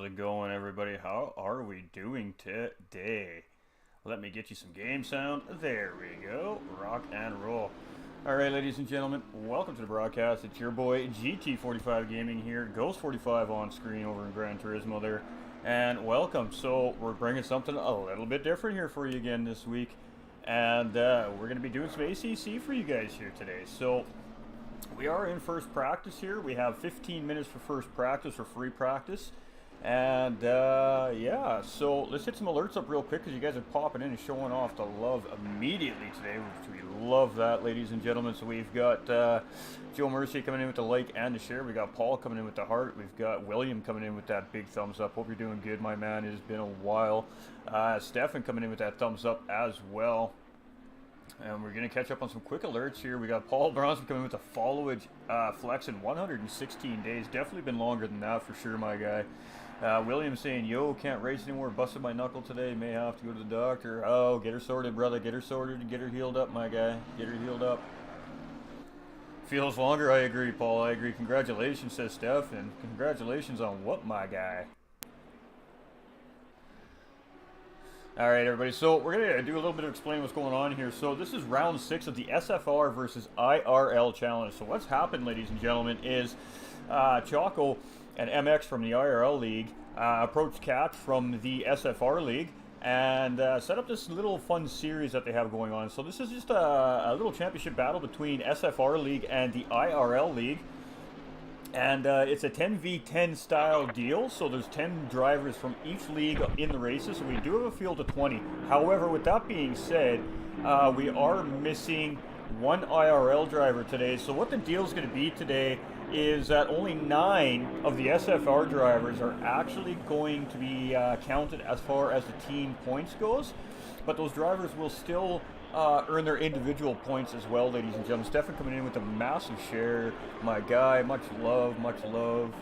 it going, everybody? How are we doing today? Let me get you some game sound. There we go. Rock and roll. All right, ladies and gentlemen, welcome to the broadcast. It's your boy GT45 Gaming here, Ghost45 on screen over in Gran Turismo there, and welcome. So we're bringing something a little bit different here for you again this week, and we're going to be doing some ACC for you guys here today. So we are in first practice here. We have 15 minutes for first practice or free practice. And yeah, so let's hit some alerts up real quick because you guys are popping in and showing off the love immediately today, which we love that, ladies and gentlemen. So we've got Joe Mercy coming in with the like and the share. We got Paul coming in with the heart. We've got William coming in with that big thumbs up. Hope you're doing good, my man. It has been a while. Stefan coming in with that thumbs up as well. And we're going to catch up on some quick alerts here. We got Paul Bronson coming with the followage flex in 116 days. Definitely been longer than that for sure, my guy. William saying, yo, can't race anymore. Busted my knuckle today. May have to go to the doctor. Oh, get her sorted, brother. Get her sorted and get her healed up, my guy. Get her healed up. Feels longer. I agree, Paul. I agree. Congratulations, says Steph. And congratulations on what, my guy? All right, everybody, so we're going to do a little bit of explaining what's going on here. So this is round 6 of the SFR versus IRL challenge. So what's happened, ladies and gentlemen, is Choco and MX from the IRL league approached Cat from the SFR league and set up this little fun series that they have going on. So this is just a little championship battle between SFR league and the IRL league. And it's a 10v10 style deal, so there's 10 drivers from each league in the races, so we do have a field of 20. However, with that being said, we are missing one IRL driver today. So what the deal is going to be today is that only 9 of the SFR drivers are actually going to be counted as far as the team points goes, but those drivers will still earn their individual points as well, ladies and gentlemen. Stefan coming in with a massive share. My guy, much love, much love.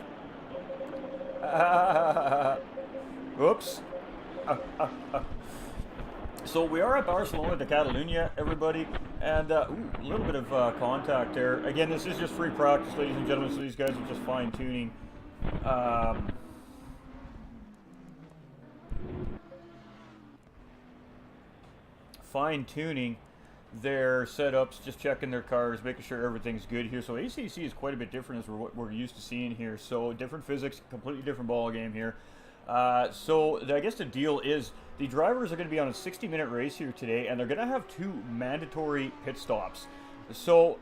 Oops. So we are at Barcelona de Cataluyna, everybody, and a little bit of contact there. Again, this is just free practice, ladies and gentlemen, so these guys are just fine-tuning. Fine-tuning their setups, just checking their cars, making sure everything's good here. So ACC is quite a bit different as what we're used to seeing here. So different physics, completely different ball game here. So I guess the deal is the drivers are going to be on a 60-minute race here today, and they're going to have 2 mandatory pit stops. So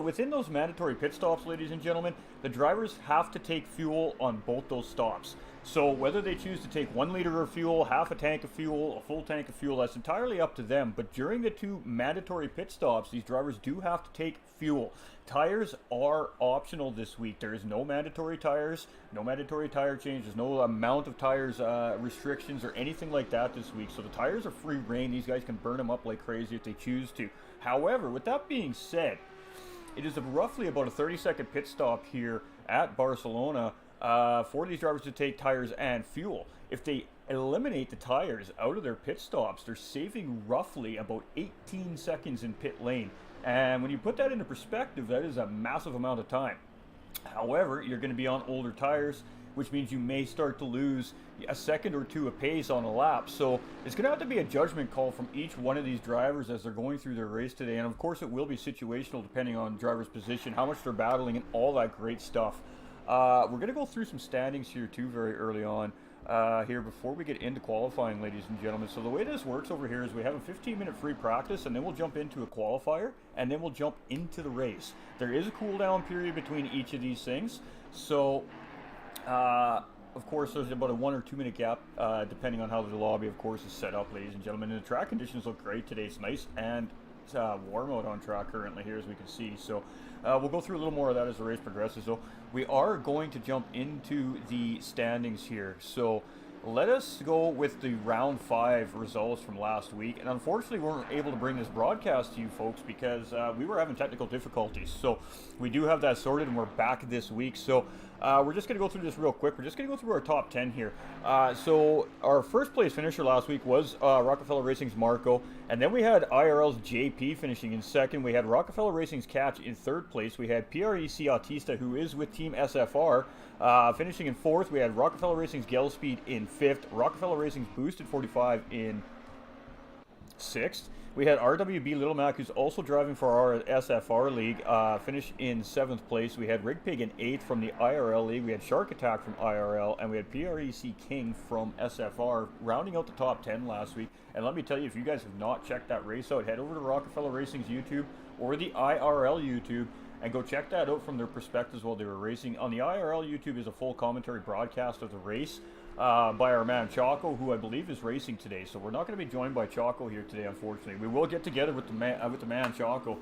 within those mandatory pit stops, ladies and gentlemen, the drivers have to take fuel on both those stops. So whether they choose to take 1 liter of fuel, half a tank of fuel, a full tank of fuel, that's entirely up to them. But during the 2 mandatory pit stops, these drivers do have to take fuel. Tires are optional this week. There is no mandatory tires, no mandatory tire changes, no amount of tires restrictions or anything like that this week. So the tires are free reign. These guys can burn them up like crazy if they choose to. However, with that being said, it is roughly about a 30-second pit stop here at Barcelona for these drivers to take tires and fuel. If they eliminate the tires out of their pit stops, they're saving roughly about 18 seconds in pit lane. And when you put that into perspective, that is a massive amount of time. However, you're going to be on older tires, which means you may start to lose a second or 2 apace on a lap. So it's going to have to be a judgment call from each one of these drivers as they're going through their race today. And of course, it will be situational depending on driver's position, how much they're battling, and all that great stuff. We're going to go through some standings here too very early on here before we get into qualifying, ladies and gentlemen. So the way this works over here is we have a 15-minute free practice, and then we'll jump into a qualifier, and then we'll jump into the race. There is a cool down period between each of these things. So of course, there's about a 1 or 2 minute gap, depending on how the lobby, of course, is set up, ladies and gentlemen. And the track conditions look great today. It's nice and warm out on track currently here, as we can see. So we'll go through a little more of that as the race progresses. So we are going to jump into the standings here. So let us go with the round 5 results from last week. And unfortunately, we weren't able to bring this broadcast to you folks because we were having technical difficulties. So we do have that sorted, and we're back this week. So We're just going to go through this real quick. We're just going to go through our top 10 here. So our first place finisher last week was Rockefeller Racing's Marco, and then we had IRL's JP finishing in second. We had Rockefeller Racing's Catch in third place. We had PREC Autista, who is with Team SFR, finishing in fourth. We had Rockefeller Racing's Gelspeed in fifth. Rockefeller Racing's Boosted 45 in sixth. We had RWB Little Mac, who's also driving for our SFR League, finish in 7th place. We had Rig Pig in 8th from the IRL League. We had Shark Attack from IRL, and we had PREC King from SFR, rounding out the top 10 last week. And let me tell you, if you guys have not checked that race out, head over to Rockefeller Racing's YouTube or the IRL YouTube and go check that out from their perspectives while they were racing. On the IRL YouTube is a full commentary broadcast of the race by our man Choco, who I believe is racing today. So we're not going to be joined by Choco here today, unfortunately. We will get together with the man Choco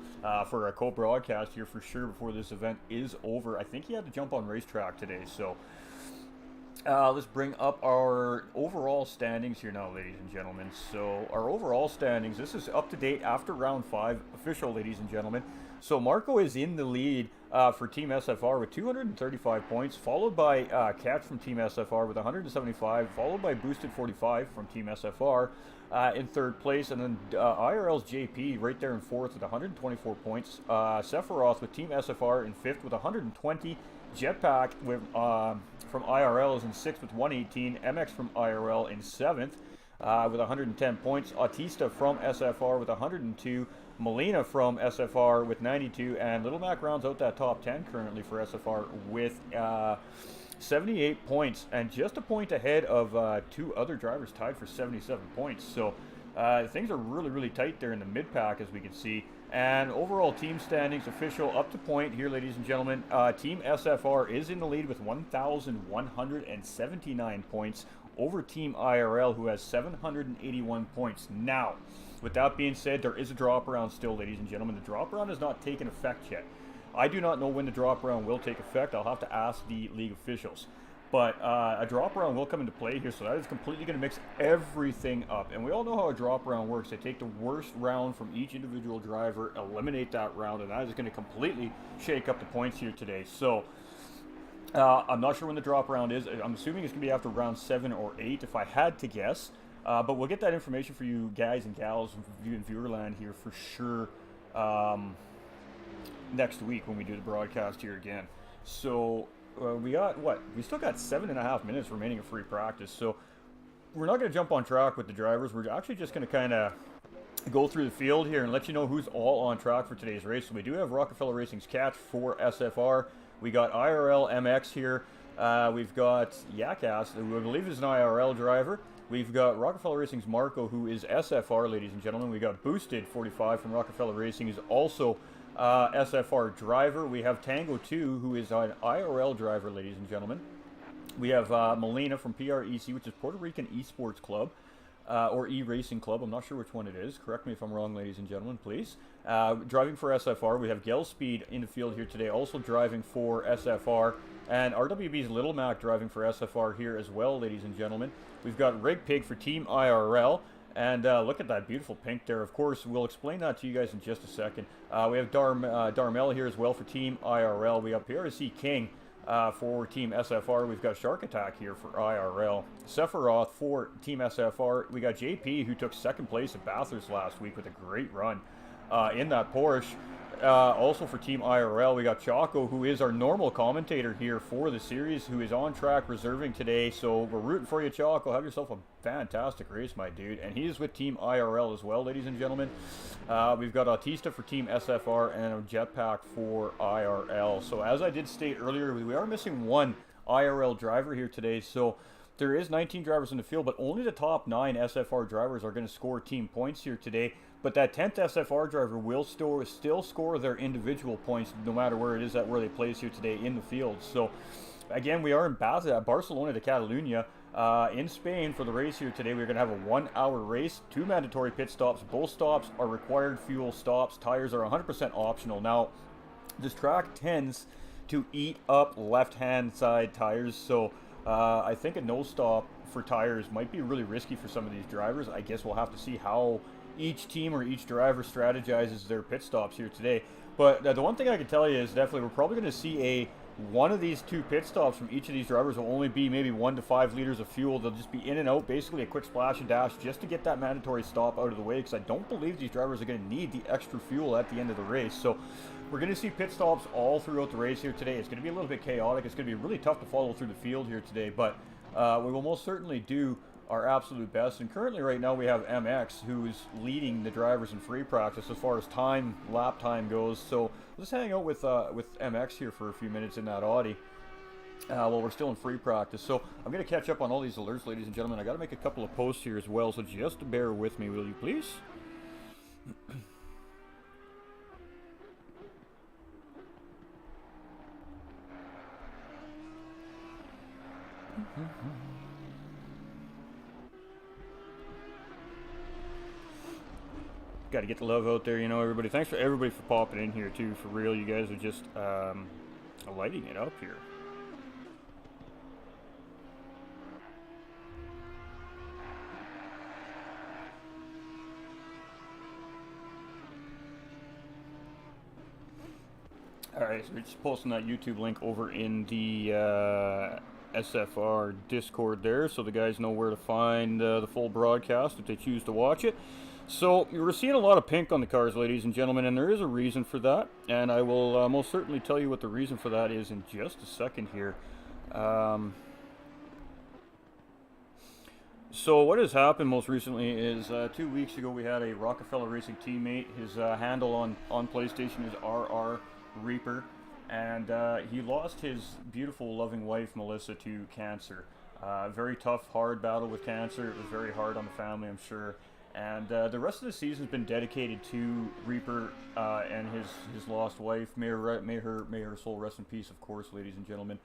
for a co-broadcast here for sure before this event is over. I think he had to jump on racetrack today. So let's bring up our overall standings here now, ladies and gentlemen. So our overall standings, this is up to date after round 5 official, ladies and gentlemen. So Marco is in the lead for Team SFR with 235 points, followed by Catch from Team SFR with 175, followed by Boosted 45 from Team SFR in third place, and then IRL's JP right there in fourth with 124 points. Sephiroth with Team SFR in fifth with 120. Jetpack with, from IRL is in sixth with 118. MX from IRL in seventh with 110 points. Autista from SFR with 102. Molina from SFR with 92, and Little Mac rounds out that top 10 currently for SFR with 78 points, and just a point ahead of 2 other drivers tied for 77 points. So things are really, really tight there in the mid-pack, as we can see. And overall team standings official up to point here, ladies and gentlemen. Team SFR is in the lead with 1,179 points over Team IRL, who has 781 points. Now, with that being said, there is a drop around still, ladies and gentlemen. The drop around has not taken effect yet. I do not know when the drop around will take effect. I'll have to ask the league officials. But a drop around will come into play here, so that is completely going to mix everything up. And we all know how a drop around works. They take the worst round from each individual driver, eliminate that round, and that is going to completely shake up the points here today. So I'm not sure when the drop round is. I'm assuming it's going to be after round 7 or 8, if I had to guess. But we'll get that information for you guys and gals in viewerland here for sure next week when we do the broadcast here again. So we got, what? We still got 7.5 minutes remaining of free practice. So we're not going to jump on track with the drivers. We're actually just going to kind of go through the field here and let you know who's all on track for today's race. So we do have Rockefeller Racing's Catch for SFR. We got IRL MX here. We've got Yakas, who I believe is an IRL driver. We've got Rockefeller Racing's Marco, who is SFR, ladies and gentlemen. We got Boosted 45 from Rockefeller Racing, who's also SFR driver. We have Tango 2, who is an IRL driver, ladies and gentlemen. We have Molina from PREC, which is Puerto Rican Esports Club, or E-Racing Club. I'm not sure which one it is. Correct me if I'm wrong, ladies and gentlemen, please. Driving for SFR, we have Gelspeed in the field here today, also driving for SFR. And RWB's Little Mac driving for SFR here as well, ladies and gentlemen. We've got Rig Pig for Team IRL. And look at that beautiful pink there. Of course, we'll explain that to you guys in just a second. We have Darmel here as well for Team IRL. We have PRC King for Team SFR. We've got Shark Attack here for IRL. Sephiroth for Team SFR. We got JP, who took second place at Bathurst last week with a great run in that Porsche. Also for Team IRL, we got Choco, who is our normal commentator here for the series, who is on track reserving today. So we're rooting for you, Choco. Have yourself a fantastic race, my dude. And he is with Team IRL as well, ladies and gentlemen. We've got Autista for Team SFR and a Jetpack for IRL. So as I did state earlier, we are missing one IRL driver here today. So there is 19 drivers in the field, but only the top 9 SFR drivers are going to score team points here today. But that 10th SFR driver will still score their individual points no matter where it is where they place here today in the field. So again, we are in Barcelona de Cataluyna in Spain for the race here today. We're going to have a 1-hour race, 2 mandatory pit stops. Both stops are required fuel stops. Tires are 100% optional. Now, this track tends to eat up left-hand side tires, so I think a no stop for tires might be really risky for some of these drivers. I guess we'll have to see how each team or each driver strategizes their pit stops here today. But the one thing I can tell you is definitely we're probably going to see one of these 2 pit stops from each of these drivers will only be maybe 1 to 5 liters of fuel. They'll just be in and out, basically a quick splash and dash just to get that mandatory stop out of the way, because I don't believe these drivers are going to need the extra fuel at the end of the race. So we're going to see pit stops all throughout the race here today. It's going to be a little bit chaotic. It's going to be really tough to follow through the field here today, but we will most certainly do our absolute best. And currently right now we have MX, who's leading the drivers in free practice as far as lap time goes. So let's hang out with MX here for a few minutes in that Audi while we're still in free practice. So I'm going to catch up on all these alerts, ladies and gentlemen. I got to make a couple of posts here as well, so just bear with me, will you please? Got to get the love out there, you know, everybody. Thanks for everybody for popping in here too. For real, you guys are just lighting it up here. Alright, so we're just posting that YouTube link over in the SFR Discord there, so the guys know where to find the full broadcast if they choose to watch it. So we're seeing a lot of pink on the cars, ladies and gentlemen, and there is a reason for that, and I will most certainly tell you what the reason for that is in just a second here. So what has happened most recently is 2 weeks ago we had a Rockefeller Racing teammate. His handle on PlayStation is RR Reaper, and he lost his beautiful, loving wife Melissa to cancer. Very tough, hard battle with cancer. It was very hard on the family, I'm sure. And the rest of the season's been dedicated to Reaper and his lost wife. May her soul rest in peace, of course, ladies and gentlemen.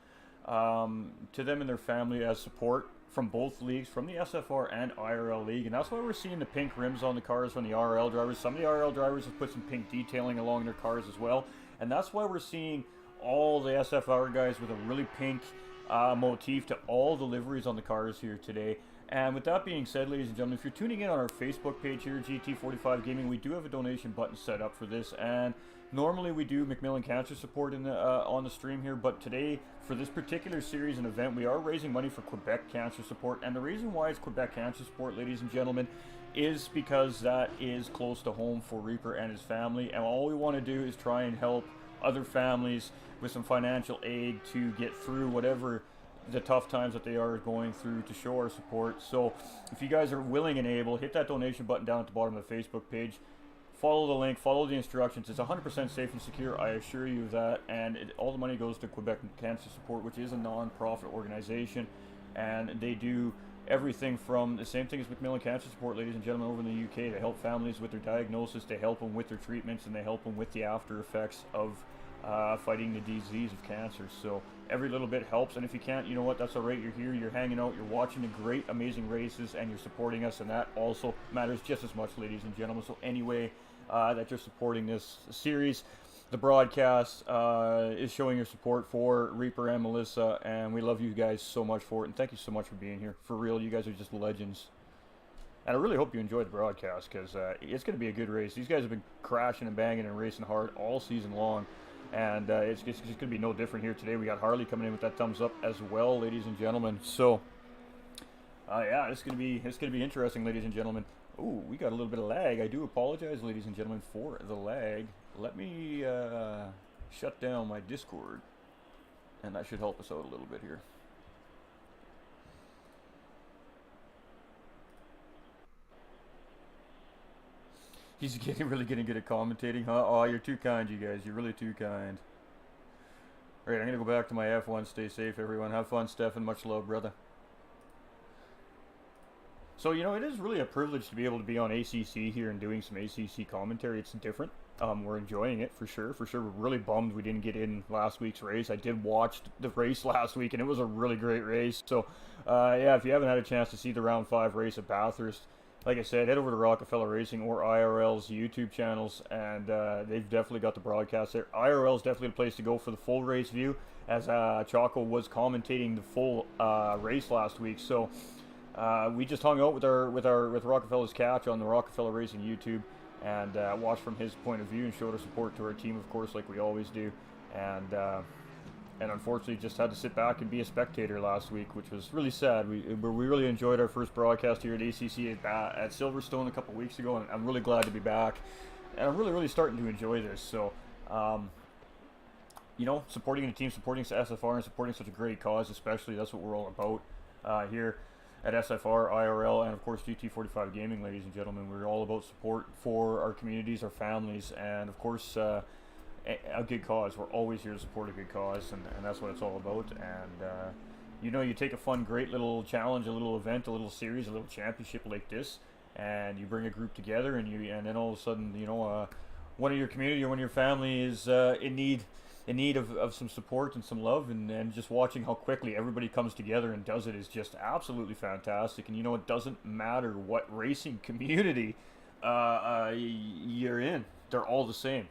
To them and their family as support from both leagues, from the SFR and IRL League. And that's why we're seeing the pink rims on the cars from the RL drivers. Some of the RL drivers have put some pink detailing along their cars as well. And that's why we're seeing all the SFR guys with a really pink motif to all the liveries on the cars here today. And with that being said, ladies and gentlemen, if you're tuning in on our Facebook page here, GT45 Gaming, we do have a donation button set up for this. And normally we do MacMillan Cancer Support in the, on the stream here, but today, for this particular series and event, we are raising money for Quebec Cancer Support. And the reason why it's Quebec Cancer Support, ladies and gentlemen, is because that is close to home for Reaper and his family. And all we want to do is try and help other families with some financial aid to get through whatever the tough times that they are going through, to show our support. So if you guys are willing and able, hit that donation button down at the bottom of the Facebook page. Follow the link, follow the instructions. It's 100% safe and secure, I assure you of that. And all the money goes to Quebec Cancer Support, which is a non-profit organization. And they do everything from the same thing as MacMillan Cancer Support, ladies and gentlemen, over in the UK. They help families with their diagnosis, they help them with their treatments, and they help them with the after effects of fighting the disease of cancer. So every little bit helps, and if you can't, you know what, that's all right. You're here, you're hanging out, you're watching the great, amazing races, and you're supporting us, and that also matters just as much, ladies and gentlemen. So anyway, that you're supporting this series, the broadcast is showing your support for Reaper and Melissa, and we love you guys so much for it, and thank you so much for being here. For real, you guys are just legends. And I really hope you enjoyed the broadcast, because it's going to be a good race. These guys have been crashing and banging and racing hard all season long. And it's just going to be no different here today. We got Harley coming in with that thumbs up as well, ladies and gentlemen. So, yeah, it's going to be interesting, ladies and gentlemen. Ooh, we got a little bit of lag. I do apologize, ladies and gentlemen, for the lag. Let me shut down my Discord, and that should help us out a little bit here. He's really getting good at commentating, huh? Oh, you're too kind, you guys. You're really too kind. Alright, I'm going to go back to my F1. Stay safe, everyone. Have fun, Stefan. Much love, brother. So, you know, it is really a privilege to be able to be on ACC here and doing some ACC commentary. It's different. We're enjoying it, for sure. For sure, we're really bummed we didn't get in last week's race. I did watch the race last week, and it was a really great race. So, yeah, if you haven't had a chance to see the Round 5 race at Bathurst, like I said, head over to Rockefeller Racing or IRL's YouTube channels, and they've definitely got the broadcast there. IRL's definitely the place to go for the full race view, as Choco was commentating the full race last week. So we just hung out with Rockefeller's catch on the Rockefeller Racing YouTube, and watched from his point of view and showed our support to our team, of course, like we always do. And and unfortunately just had to sit back and be a spectator last week, which was really sad. We really enjoyed our first broadcast here at ACC at Silverstone a couple weeks ago, and I'm really glad to be back, and I'm really starting to enjoy this. So you know, supporting the team, supporting SFR, and supporting such a great cause, especially, that's what we're all about here at SFR, IRL, and of course GT45 Gaming, ladies and gentlemen. We're all about support for our communities, our families, and of course a good cause. We're always here to support a good cause, and that's what it's all about. And you know, you take a fun, great little challenge, a little event, a little series, a little championship like this, and you bring a group together, and then all of a sudden, you know, one of your community or one of your family is in need of some support and some love, and just watching how quickly everybody comes together and does it is just absolutely fantastic. And you know, it doesn't matter what racing community you're in, they're all the same,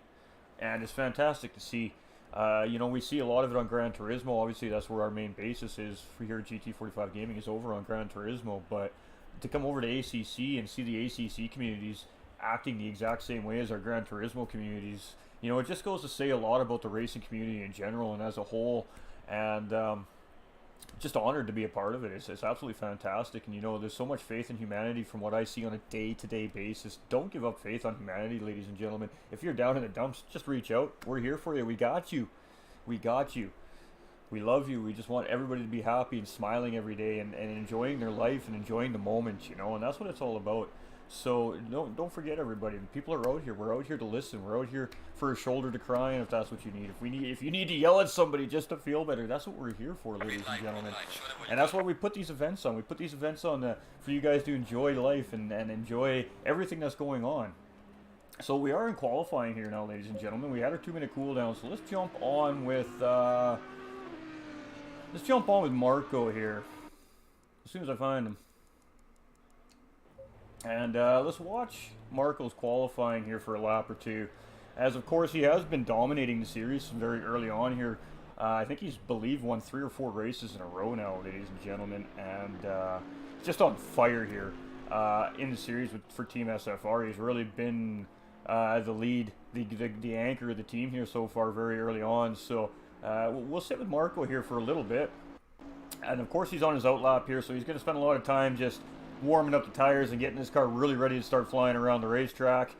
and it's fantastic to see. You know, we see a lot of it on Gran Turismo. Obviously, that's where our main basis is for here at GT45 Gaming, is over on Gran Turismo. But to come over to ACC and see the ACC communities acting the exact same way as our Gran Turismo communities, you know, it just goes to say a lot about the racing community in general and as a whole. And just honored to be a part of it. It's absolutely fantastic. And you know, there's so much faith in humanity from what I see on a day-to-day basis. Don't give up faith on humanity, ladies and gentlemen. If you're down in the dumps, just reach out. We're here for you. We got you. We got you. We love you. We just want everybody to be happy and smiling every day, and enjoying their life and enjoying the moment, you know, and that's what it's all about. So don't forget, everybody. People are out here. We're out here to listen. We're out here for a shoulder to cry on, if that's what you need. If you need to yell at somebody just to feel better, that's what we're here for, ladies and gentlemen. And that's why we put these events on. We put these events on for you guys to enjoy life and enjoy everything that's going on. So we are in qualifying here now, ladies and gentlemen. We had our 2-minute cool down, so let's jump on with Marco here as soon as I find him. And let's watch Marco's qualifying here for a lap or two, as of course he has been dominating the series very early on here. I think he's won 3 or 4 races in a row now, ladies and gentlemen, and just on fire here in the series for Team SFR. He's really been the lead, the anchor of the team here so far very early on. So we'll sit with Marco here for a little bit, and of course he's on his outlap here, so he's going to spend a lot of time just warming up the tires and getting his car really ready to start flying around the racetrack.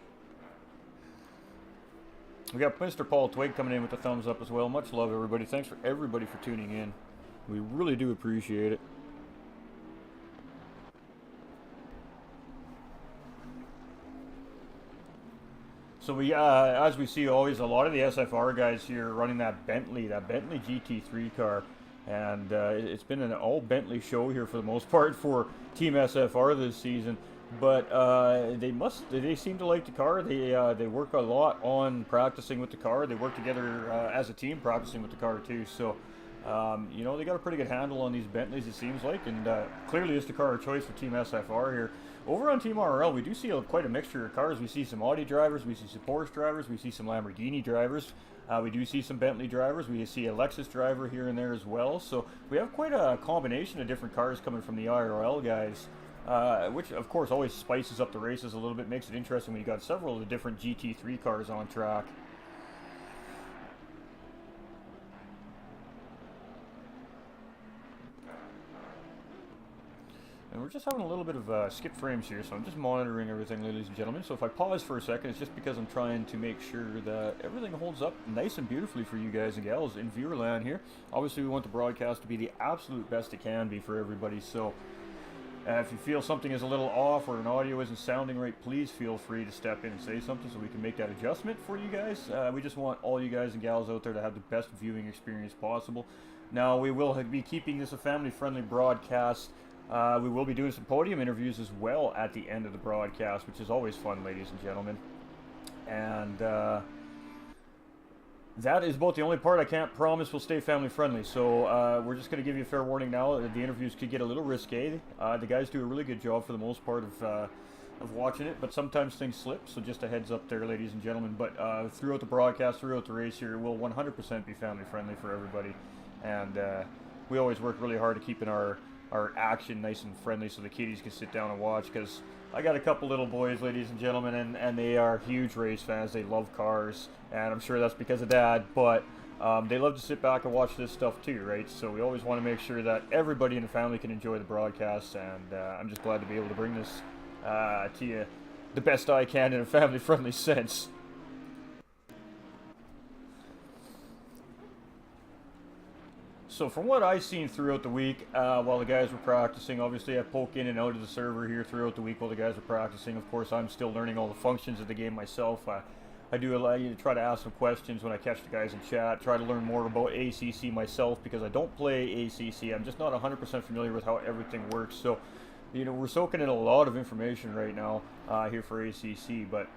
We got Mr. Paul Twig coming in with the thumbs up as well. Much love, everybody. Thanks for everybody for tuning in. We really do appreciate it. So we, as we see always, a lot of the SFR guys here running that Bentley GT3 car. And it's been an all Bentley show here for the most part for Team SFR this season. But they seem to like the car. They work a lot on practicing with the car. They work together as a team practicing with the car too. So you know, they got a pretty good handle on these Bentleys, it seems like, and clearly it's the car of choice for Team SFR here. Over on Team RL, we do see quite a mixture of cars. We see some Audi drivers, we see some Porsche drivers, we see some Lamborghini drivers. We do see some Bentley drivers. We see a Lexus driver here and there as well. So we have quite a combination of different cars coming from the IRL guys, which of course always spices up the races a little bit, makes it interesting when you got several of the different GT3 cars on track. And we're just having a little bit of skip frames here, so I'm just monitoring everything, ladies and gentlemen. So if I pause for a second, it's just because I'm trying to make sure that everything holds up nice and beautifully for you guys and gals in viewerland here. Obviously, we want the broadcast to be the absolute best it can be for everybody. So if you feel something is a little off or an audio isn't sounding right, please feel free to step in and say something so we can make that adjustment for you guys. We just want all you guys and gals out there to have the best viewing experience possible. Now, we will be keeping this a family-friendly broadcast. We will be doing some podium interviews as well at the end of the broadcast, which is always fun, ladies and gentlemen. And that is about the only part I can't promise will stay family friendly. So we're just going to give you a fair warning now. The interviews could get a little risque. The guys do a really good job for the most part of watching it, but sometimes things slip. So just a heads up there, ladies and gentlemen. But throughout the broadcast, throughout the race here, it will 100% be family friendly for everybody. And we always work really hard to keep our action nice and friendly so the kiddies can sit down and watch, because I got a couple little boys, ladies and gentlemen, and they are huge race fans. They love cars, and I'm sure that's because of Dad, but they love to sit back and watch this stuff too, right? So we always want to make sure that everybody in the family can enjoy the broadcast, and I'm just glad to be able to bring this to you the best I can in a family-friendly sense. So from what I've seen throughout the week, while the guys were practicing, obviously I poke in and out of the server here throughout the week while the guys are practicing. Of course, I'm still learning all the functions of the game myself. I do allow you to try to ask some questions when I catch the guys in chat, try to learn more about ACC myself, because I don't play ACC. I'm just not 100% familiar with how everything works. So, you know, we're soaking in a lot of information right now here for ACC, but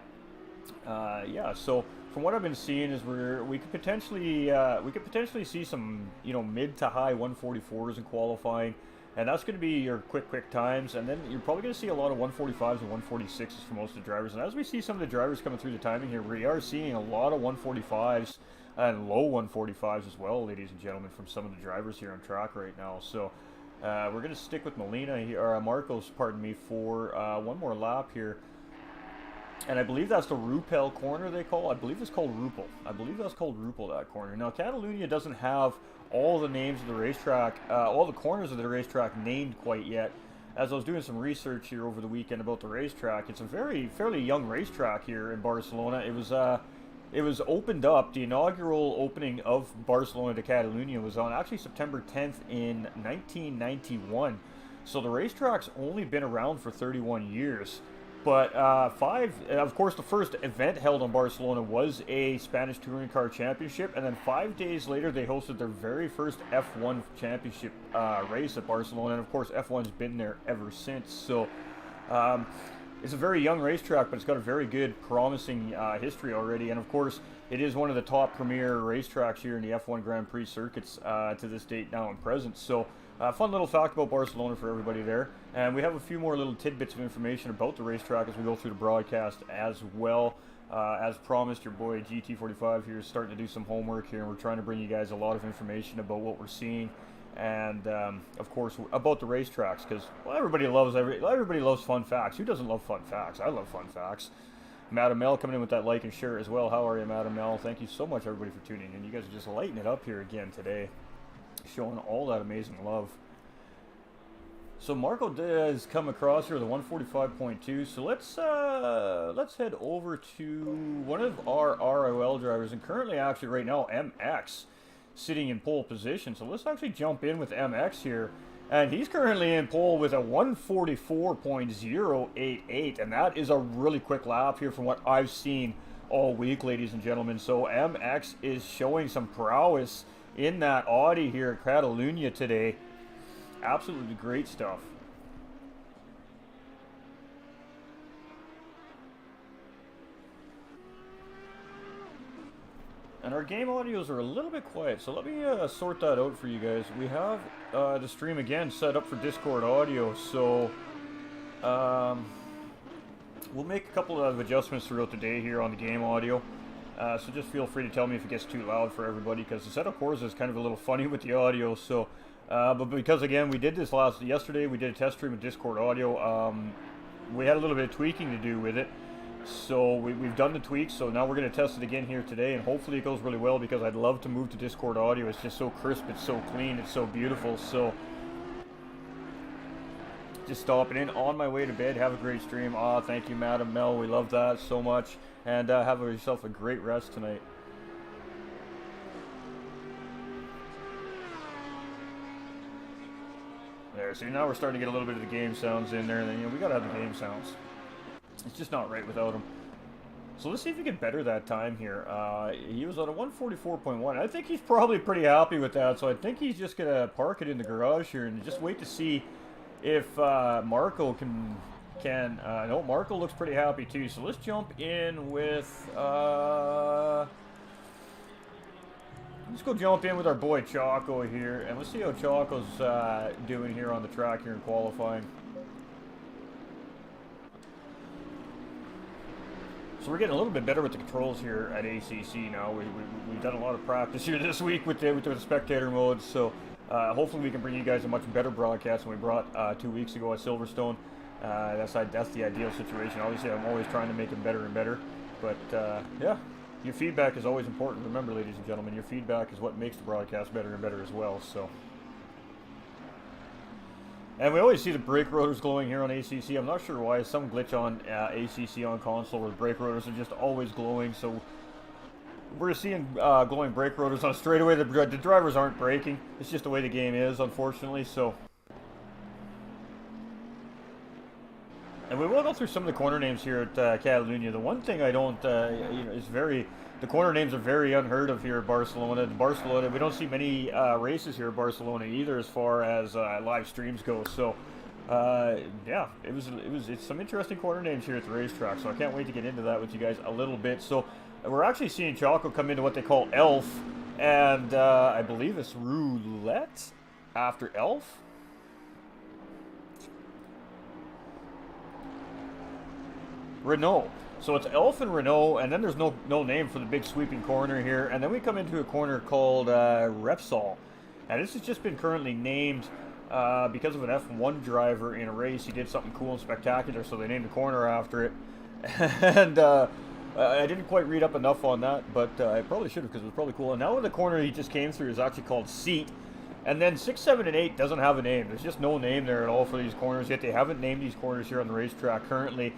yeah, so from what I've been seeing is we could potentially see some, you know, mid to high 144s in qualifying, and that's going to be your quick times, and then you're probably going to see a lot of 145s and 146s for most of the drivers. And as we see some of the drivers coming through the timing here, we are seeing a lot of 145s and low 145s as well, ladies and gentlemen, from some of the drivers here on track right now. So we're going to stick with Marcos, pardon me, for one more lap here. And I believe that's the Rupel corner they call. I believe it's called Rupel. I believe that's called Rupel, that corner. Now, Cataluyna doesn't have all the names of the racetrack, all the corners of the racetrack named quite yet. As I was doing some research here over the weekend about the racetrack, it's a fairly young racetrack here in Barcelona. It was opened up. The inaugural opening of Barcelona de Cataluyna was on actually September 10th in 1991. So the racetrack's only been around for 31 years. But of course, the first event held in Barcelona was a Spanish Touring Car Championship, and then 5 days later, they hosted their very first F1 Championship race at Barcelona, and of course, F1's been there ever since. So it's a very young racetrack, but it's got a very good, promising history already, and of course, it is one of the top premier racetracks here in the F1 Grand Prix circuits to this date now and present. So fun little fact about Barcelona for everybody there. And we have a few more little tidbits of information about the racetrack as we go through the broadcast as well. As promised, your boy GT45 here is starting to do some homework here, and we're trying to bring you guys a lot of information about what we're seeing, and of course about the racetracks, because well, everybody loves fun facts. Who doesn't love fun facts? I love fun facts. Madam Mel coming in with that like and share as well. How are you, Madam Mel? Thank you so much, everybody, for tuning in. You guys are just lighting it up here again today, showing all that amazing love. So Marco does come across here with a 145.2. So let's head over to one of our IRL drivers, and currently actually right now MX sitting in pole position. So let's actually jump in with MX here, and he's currently in pole with a 144.088, and that is a really quick lap here from what I've seen all week, ladies and gentlemen. So MX is showing some prowess in that Audi here at Cataluyna today. Absolutely great stuff. And our game audios are a little bit quiet, so let me sort that out for you guys. We have the stream again set up for Discord audio, so we'll make a couple of adjustments throughout the day here on the game audio. So just feel free to tell me if it gets too loud for everybody, because the setup course is kind of a little funny with the audio. So, but because again we did this yesterday, we did a test stream with Discord audio. We had a little bit of tweaking to do with it, so we've done the tweaks. So now we're going to test it again here today, and hopefully it goes really well, because I'd love to move to Discord audio. It's just so crisp, it's so clean, it's so beautiful. So just stopping in on my way to bed. Have a great stream. Thank you, Madam Mel. We love that so much. And have yourself a great rest tonight. There, see, now we're starting to get a little bit of the game sounds in there, and then, you know, we gotta have the game sounds. It's just not right without them. So let's see if we can better that time here. He was on a 144.1. I think he's probably pretty happy with that, so I think he's just gonna park it in the garage here and just wait to see if Marco can. No, Marco looks pretty happy too. So let's jump in with let's go jump in with our boy Choco here, and let's see how Choco's doing here on the track here in qualifying. So we're getting a little bit better with the controls here at ACC now. We've done a lot of practice here this week with the spectator mode, so hopefully we can bring you guys a much better broadcast than we brought 2 weeks ago at Silverstone. That's the ideal situation. Obviously, I'm always trying to make them better and better, but yeah, your feedback is always important. Remember, ladies and gentlemen, your feedback is what makes the broadcast better and better as well. So, and we always see the brake rotors glowing here on ACC. I'm not sure why. Some glitch on ACC on console where the brake rotors are just always glowing. So we're seeing glowing brake rotors on a straightaway. The drivers aren't braking. It's just the way the game is, unfortunately. So, and we will go through some of the corner names here at Cataluyna. The one thing I don't, is the corner names are very unheard of here at Barcelona. We don't see many races here at Barcelona either, as far as live streams go. So, yeah, it's some interesting corner names here at the racetrack. So I can't wait to get into that with you guys a little bit. So we're actually seeing Choco come into what they call Elf, and I believe it's Roulette after Elf. Renault. So it's Elf and Renault, and then there's no name for the big sweeping corner here. And then we come into a corner called Repsol. And this has just been currently named because of an F1 driver in a race. He did something cool and spectacular, so they named the corner after it. And I didn't quite read up enough on that, but I probably should have, because it was probably cool. And now the corner he just came through is actually called Seat. And then 6, 7, and 8 doesn't have a name. There's just no name there at all for these corners, yet they haven't named these corners here on the racetrack currently.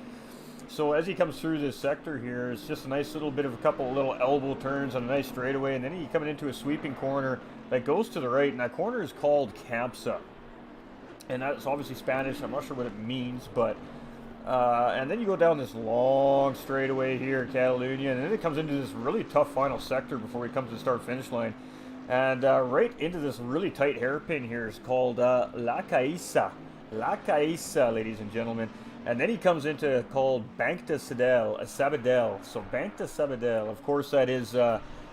So as he comes through this sector here, it's just a nice little bit of a couple of little elbow turns and a nice straightaway, and then he's coming into a sweeping corner that goes to the right, and that corner is called Campsa. And that's obviously Spanish. I'm not sure what it means, but and then you go down this long straightaway here at Cataluyna, and then it comes into this really tough final sector before he comes to the start-finish line. And right into this really tight hairpin here is called La Caixa. La Caixa, ladies and gentlemen. And then he comes into called Banc de Sabadell. So Banc de Sabadell, of course that is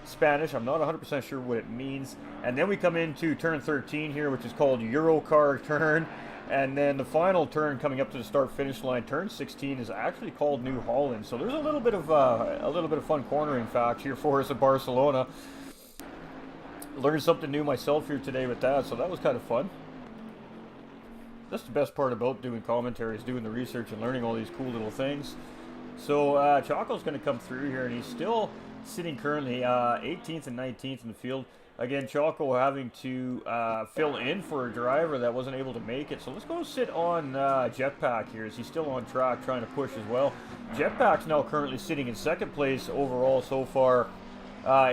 Spanish. I'm not 100% sure what it means. And then we come into turn 13 here, which is called Eurocar turn. And then the final turn coming up to the start-finish line, turn 16, is actually called New Holland. So there's a little bit of fun cornering fact here for us at Barcelona. Learned something new myself here today with that, so that was kind of fun. That's the best part about doing commentary, is doing the research and learning all these cool little things. So Choco's going to come through here, and he's still sitting currently 18th and 19th in the field. Again, Choco having to fill in for a driver that wasn't able to make it. So let's go sit on Jetpack here, as he's still on track trying to push as well. Jetpack's now currently sitting in second place overall so far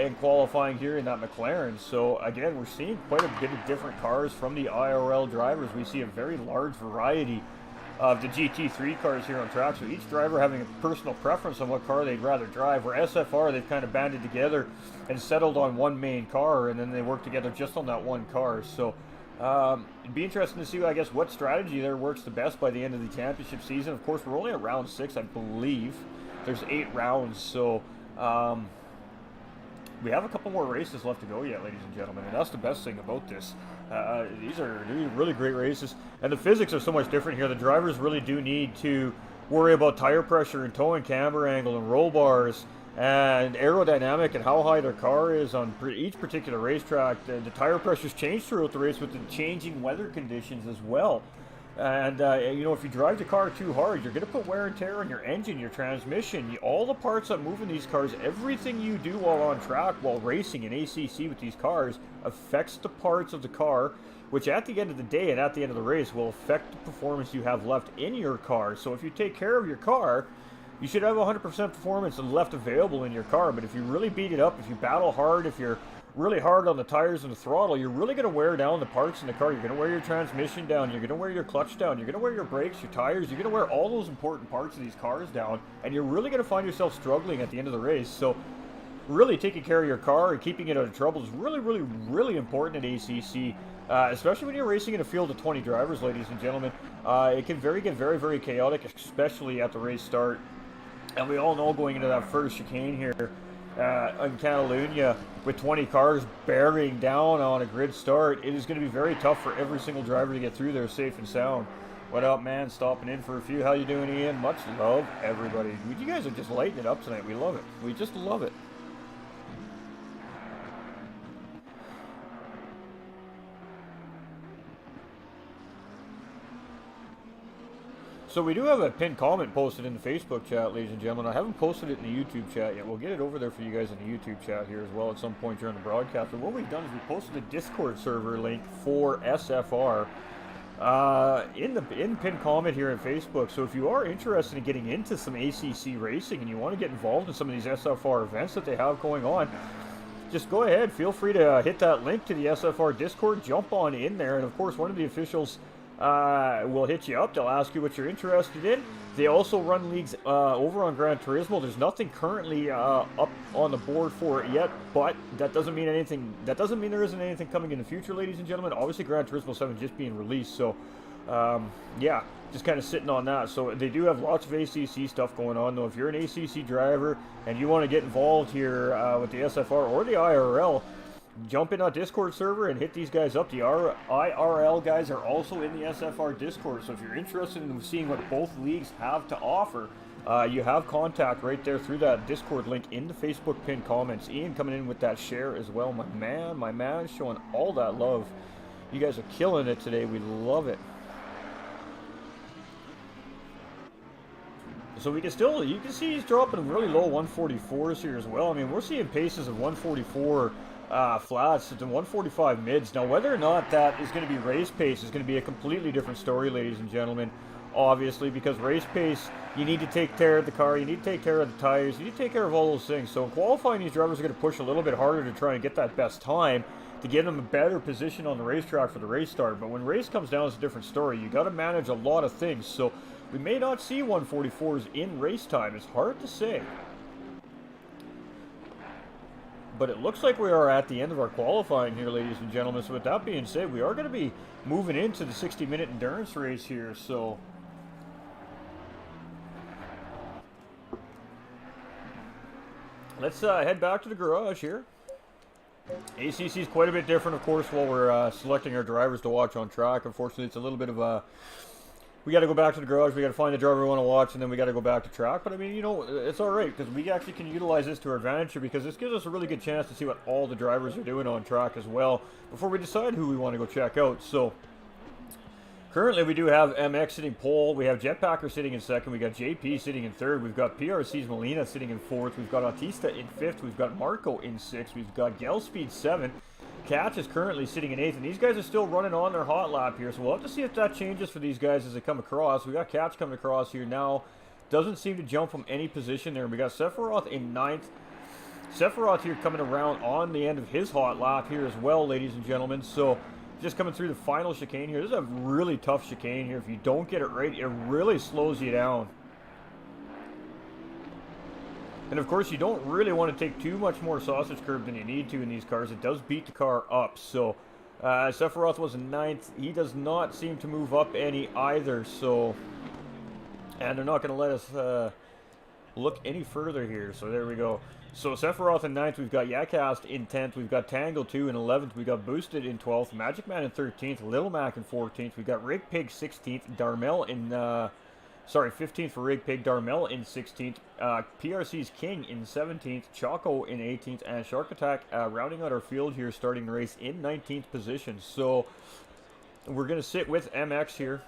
in qualifying here in that McLaren. So again, we're seeing quite a bit of different cars from the IRL drivers. We see a very large variety of the GT3 cars here on track, so each driver having a personal preference on what car they'd rather drive. Where SFR, they've kind of banded together and settled on one main car, and then they work together just on that one car. So it'd be interesting to see, I guess, what strategy there works the best by the end of the championship season. Of course, we're only at round 6, I believe. There's 8 rounds, so we have a couple more races left to go yet, ladies and gentlemen, and that's the best thing about this. These are really great races, and the physics are so much different here. The drivers really do need to worry about tire pressure and toe and camber angle and roll bars and aerodynamic and how high their car is on each particular racetrack. The tire pressures change throughout the race with the changing weather conditions as well. And, if you drive the car too hard, you're going to put wear and tear on your engine, your transmission, all the parts that move in these cars. Everything you do while on track, while racing in ACC with these cars, affects the parts of the car, which at the end of the day and at the end of the race will affect the performance you have left in your car. So if you take care of your car, you should have 100% performance left available in your car. But if you really beat it up, if you battle hard, if you're really hard on the tires and the throttle, you're really going to wear down the parts in the car. You're going to wear your transmission down, you're going to wear your clutch down, you're going to wear your brakes, your tires, you're going to wear all those important parts of these cars down, and you're really going to find yourself struggling at the end of the race. So really taking care of your car and keeping it out of trouble is really important at ACC, especially when you're racing in a field of 20 drivers, ladies and gentlemen. It can get very chaotic, especially at the race start. And we all know, going into that first chicane here in Cataluyna, with 20 cars bearing down on a grid start, it is going to be very tough for every single driver to get through there safe and sound. What up, man? Stopping in for a few. How you doing, Ian? Much love, everybody. You guys are just lighting it up tonight. We love it. We just love it. So we do have a pinned comment posted in the Facebook chat, ladies and gentlemen. I haven't posted it in the YouTube chat yet. We'll get it over there for you guys in the YouTube chat here as well at some point during the broadcast. But what we've done is we posted a Discord server link for SFR in the pinned comment here on Facebook. So if you are interested in getting into some ACC racing and you want to get involved in some of these SFR events that they have going on, just go ahead. Feel free to hit that link to the SFR Discord. Jump on in there. And, of course, one of the officials will hit you up. They'll ask you what you're interested in. They also run leagues over on Gran Turismo. There's nothing currently up on the board for it yet, but that doesn't mean anything. That doesn't mean there isn't anything coming in the future, ladies and gentlemen. Obviously, Gran Turismo 7 is just being released, so yeah, just kind of sitting on that. So they do have lots of ACC stuff going on, though. If you're an ACC driver and you want to get involved here with the SFR or the IRL, jump in on Discord server and hit these guys up. The IRL guys are also in the SFR Discord, so if you're interested in seeing what both leagues have to offer, you have contact right there through that Discord link in the Facebook pinned comments. Ian coming in with that share as well. My man, showing all that love. You guys are killing it today. We love it. So we can still, you can see he's dropping really low 144s here as well. I mean, we're seeing paces of 144 flats to 145 mids. Now, whether or not that is going to be race pace is going to be a completely different story, ladies and gentlemen. Obviously, because race pace, you need to take care of the car, you need to take care of the tires, you need to take care of all those things. So in qualifying, these drivers are going to push a little bit harder to try and get that best time to give them a better position on the racetrack for the race start. But when race comes down, it's a different story. You got to manage a lot of things. So we may not see 144s in race time. It's hard to say. But it looks like we are at the end of our qualifying here, ladies and gentlemen. So with that being said, we are going to be moving into the 60-minute endurance race here. So let's head back to the garage here. ACC is quite a bit different, of course, while we're selecting our drivers to watch on track. Unfortunately, it's a little bit of a... We got to go back to the garage, we got to find the driver we want to watch, and then we got to go back to track. But I mean, you know, it's all right, because we actually can utilize this to our advantage here, because this gives us a really good chance to see what all the drivers are doing on track as well before we decide who we want to go check out. So currently we do have MX sitting pole, we have Jetpacker sitting in second, we got JP sitting in third, we've got PRC's Molina sitting in fourth, we've got Autista in fifth, we've got Marco in sixth, we've got Gelspeed 7. Catch is currently sitting in eighth, and these guys are still running on their hot lap here, so we'll have to see if that changes for these guys as they come across. We got Catch coming across here now. Doesn't seem to jump from any position there. We got Sephiroth in ninth. Sephiroth here coming around on the end of his hot lap here as well, ladies and gentlemen. So just coming through the final chicane here. This is a really tough chicane here. If you don't get it right, it really slows you down. And of course, you don't really want to take too much more sausage curb than you need to in these cars. It does beat the car up. So Sephiroth was in ninth. He does not seem to move up any either. So, and they're not going to let us look any further here. So there we go. So Sephiroth in ninth. We've got Yakast in 10th. We've got Tango 2 in 11th. We got Boosted in 12th. Magic Man in 13th. Little Mac in 14th. We got Rig Pig 16th. Darmel in 15th for Rig Pig, Darmel in 16th, PRC's King in 17th, Choco in 18th, and Shark Attack rounding out our field here, starting the race in 19th position. So we're going to sit with MX here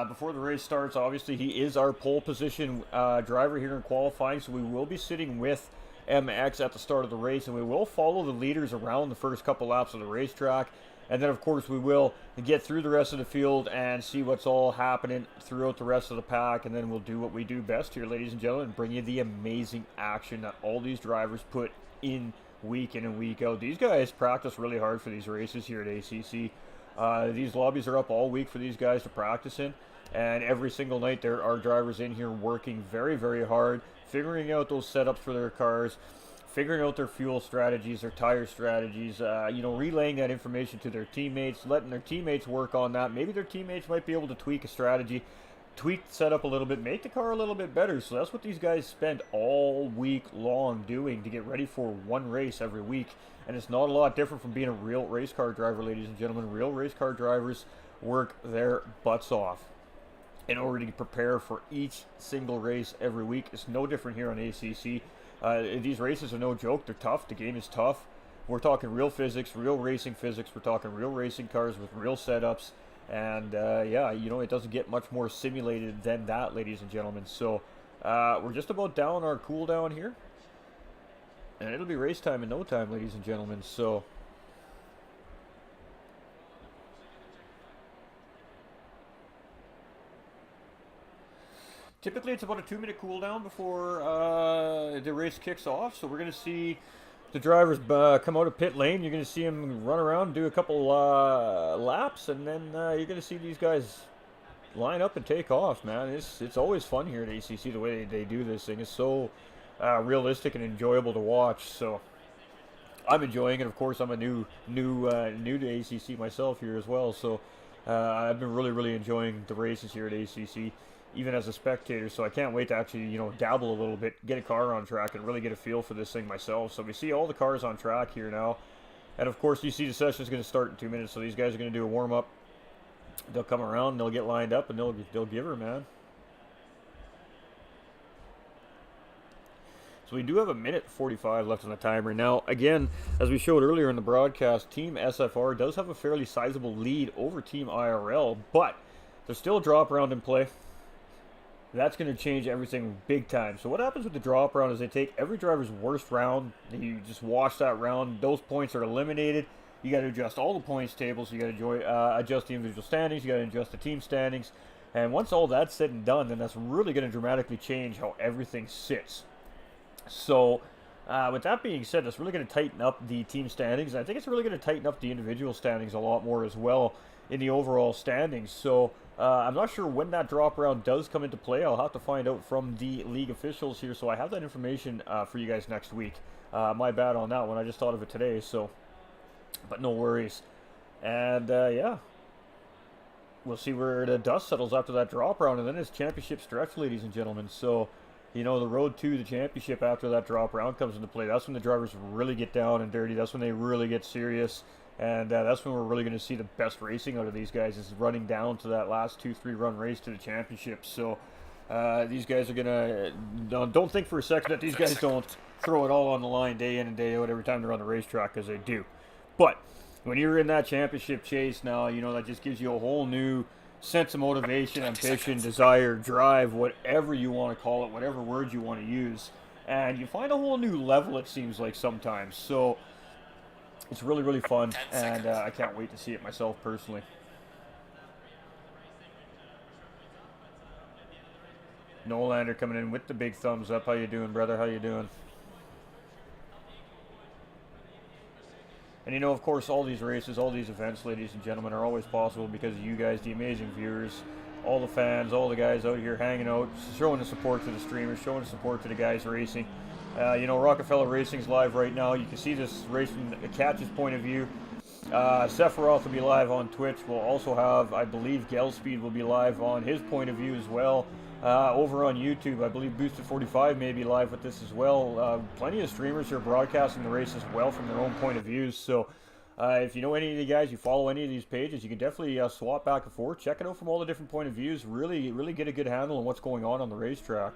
before the race starts. Obviously, he is our pole position driver here in qualifying, so we will be sitting with MX at the start of the race, and we will follow the leaders around the first couple laps of the racetrack. And then, of course, we will get through the rest of the field and see what's all happening throughout the rest of the pack. And then we'll do what we do best here, ladies and gentlemen, and bring you the amazing action that all these drivers put in week in and week out. These guys practice really hard for these races here at ACC. These lobbies are up all week for these guys to practice in. And every single night there are drivers in here working very, very hard, figuring out those setups for their cars, figuring out their fuel strategies, their tire strategies, you know, relaying that information to their teammates, letting their teammates work on that. Maybe their teammates might be able to tweak a strategy, tweak the setup a little bit, make the car a little bit better. So that's what these guys spend all week long doing to get ready for one race every week. And it's not a lot different from being a real race car driver, ladies and gentlemen. Real race car drivers work their butts off in order to prepare for each single race every week. It's no different here on ACC. These races are no joke. They're tough. The game is tough. We're talking real physics, real racing physics. We're talking real racing cars with real setups. And yeah, you know, it doesn't get much more simulated than that, ladies and gentlemen. So we're just about down our cooldown here, and it'll be race time in no time, ladies and gentlemen. So typically it's about a 2-minute cooldown before the race kicks off. So we're going to see the drivers come out of pit lane. You're going to see them run around, do a couple laps, and then you're going to see these guys line up and take off, man. It's always fun here at ACC, the way they do this thing. It's so realistic and enjoyable to watch. So I'm enjoying it. Of course, I'm a new to ACC myself here as well. So I've been really enjoying the races here at ACC, even as a spectator. So I can't wait to actually, you know, dabble a little bit, get a car on track, and really get a feel for this thing myself. So we see all the cars on track here now, and of course you see the session is going to start in 2 minutes. So these guys are going to do a warm up. They'll come around, they'll get lined up, and they'll give her, man. So we do have 1:45 left on the timer. Now, again, as we showed earlier in the broadcast, Team SFR does have a fairly sizable lead over Team IRL, but there's still a drop round in play. That's going to change everything big time. So what happens with the drop round is they take every driver's worst round, and you just wash that round. Those points are eliminated. You got to adjust all the points tables. You got to adjust the individual standings. You got to adjust the team standings. And once all that's said and done, then that's really going to dramatically change how everything sits. So with that being said, that's really going to tighten up the team standings. I think it's really going to tighten up the individual standings a lot more as well in the overall standings. So I'm not sure when that drop round does come into play. I'll have to find out from the league officials here. So I have that information for you guys next week. My bad on that one. I just thought of it today. So, but no worries. And yeah, we'll see where the dust settles after that drop round, and then it's championship stretch, ladies and gentlemen. So, you know, the road to the championship after that drop round comes into play. That's when the drivers really get down and dirty. That's when they really get serious. And that's when we're really going to see the best racing out of these guys, is running down to that last 2-3 run race to the championship. So these guys are going to... Don't think for a second that these guys don't throw it all on the line day in and day out every time they're on the racetrack, because they do. But when you're in that championship chase now, you know, that just gives you a whole new sense of motivation, ambition, desire, drive, whatever you want to call it, whatever word you want to use. And you find a whole new level, it seems like, sometimes. So it's really fun, and I can't wait to see it myself personally. Nolander coming in with the big thumbs up. How you doing, brother? How you doing? And you know, of course, all these races, all these events, ladies and gentlemen, are always possible because of you guys, the amazing viewers, all the fans, all the guys out here hanging out, showing the support to the streamers, showing the support to the guys racing. You know, Rockefeller Racing's live right now. You can see this race from Catch's point of view. Sephiroth will be live on Twitch. We'll also have, I believe, Gelspeed will be live on his point of view as well. Over on YouTube, I believe Boosted 45 may be live with this as well. Plenty of streamers here broadcasting the race as well from their own point of views. So if you know any of the guys, you follow any of these pages, you can definitely swap back and forth, check it out from all the different point of views, really get a good handle on what's going on the racetrack.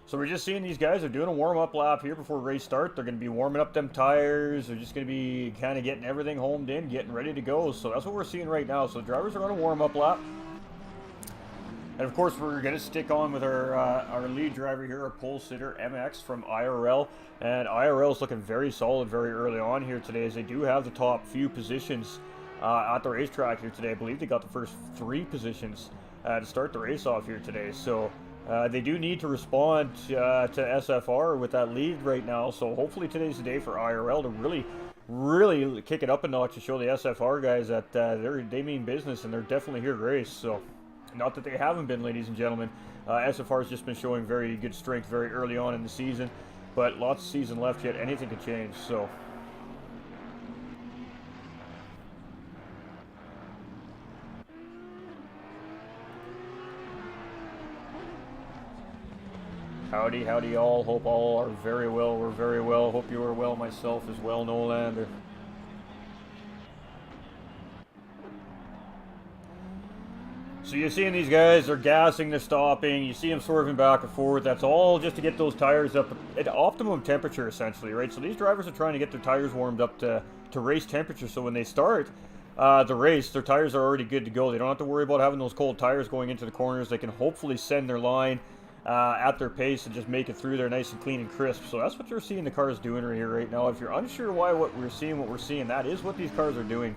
So we're just seeing these guys are doing a warm-up lap here before race start. They're going to be warming up them tires. They're just going to be kind of getting everything homed in, getting ready to go. So that's what we're seeing right now. So the drivers are on a warm-up lap. And of course, we're going to stick on with our lead driver here, our pole sitter, MX from IRL. And IRL is looking very solid very early on here today, as they do have the top few positions at the racetrack here today. I believe they got the first 3 positions to start the race off here today. So they do need to respond to SFR with that lead right now. So hopefully today's the day for IRL to really kick it up a notch to show the SFR guys that they mean business, and they're definitely here to race. So not that they haven't been, ladies and gentlemen. SFR has just been showing very good strength very early on in the season, but lots of season left yet. Anything can change. So howdy all. Hope all are very well. We're very well. Hope you are well myself as well, Nolander. So you're seeing these guys, they're gassing, they're stopping, you see them swerving back and forth. That's all just to get those tires up at optimum temperature, essentially, right? So these drivers are trying to get their tires warmed up to race temperature, so when they start, the race, their tires are already good to go. They don't have to worry about having those cold tires going into the corners. They can hopefully send their line at their pace and just make it through there nice and clean and crisp. So that's what you're seeing the cars doing right here right now. If you're unsure why what we're seeing, that is what these cars are doing.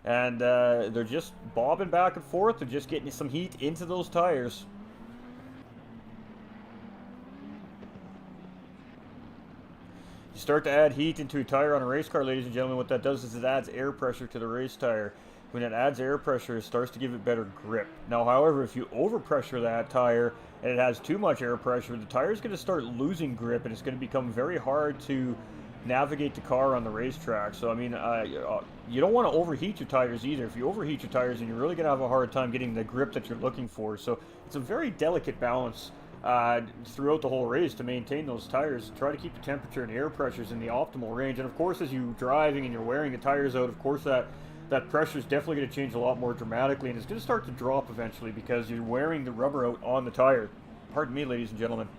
And they're just bobbing back and forth. They're just getting some heat into those tires. You start to add heat into a tire on a race car, ladies and gentlemen. What that does is it adds air pressure to the race tire. When it adds air pressure, it starts to give it better grip. Now, however, if you overpressure that tire and it has too much air pressure, the tire is going to start losing grip, and it's going to become very hard to navigate the car on the racetrack. So, I mean, you don't want to overheat your tires either. If you overheat your tires, then you're really going to have a hard time getting the grip that you're looking for. So, it's a very delicate balance throughout the whole race to maintain those tires. Try to keep the temperature and air pressures in the optimal range. And of course, as you're driving and you're wearing the tires out, of course that pressure is definitely going to change a lot more dramatically, and it's going to start to drop eventually because you're wearing the rubber out on the tire. Pardon me, ladies and gentlemen.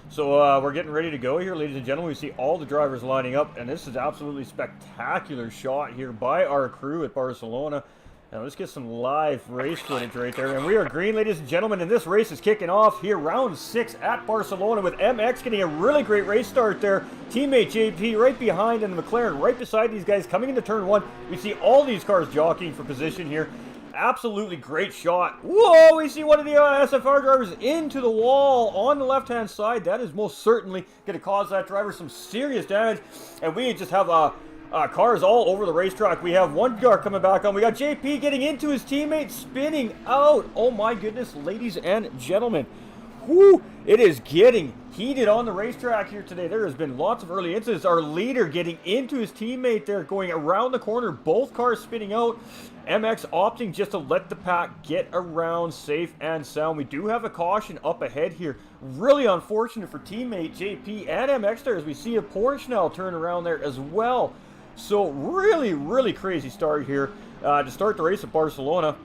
So we're getting ready to go here, ladies and gentlemen. We see all the drivers lining up, and this is absolutely spectacular shot here by our crew at Barcelona. Now let's get some live race footage right there. And we are green, ladies and gentlemen, and this race is kicking off here, round 6 at Barcelona, with MX getting a really great race start there. Teammate JP right behind, and the McLaren right beside these guys coming into turn 1. We see all these cars jockeying for position here. Absolutely great shot. Whoa, we see one of the SFR drivers into the wall on the left-hand side. That is most certainly going to cause that driver some serious damage. And we just have cars all over the racetrack. We have one car coming back on. We got JP getting into his teammate, spinning out. Oh my goodness, ladies and gentlemen. Whoo, it is getting heated on the racetrack here today. There has been lots of early incidents. Our leader getting into his teammate there, going around the corner. Both cars spinning out. MX opting just to let the pack get around safe and sound. We do have a caution up ahead here. Really unfortunate for teammate JP and MX there, as we see a Porsche now turn around there as well. So really, really crazy start here to start the race at Barcelona.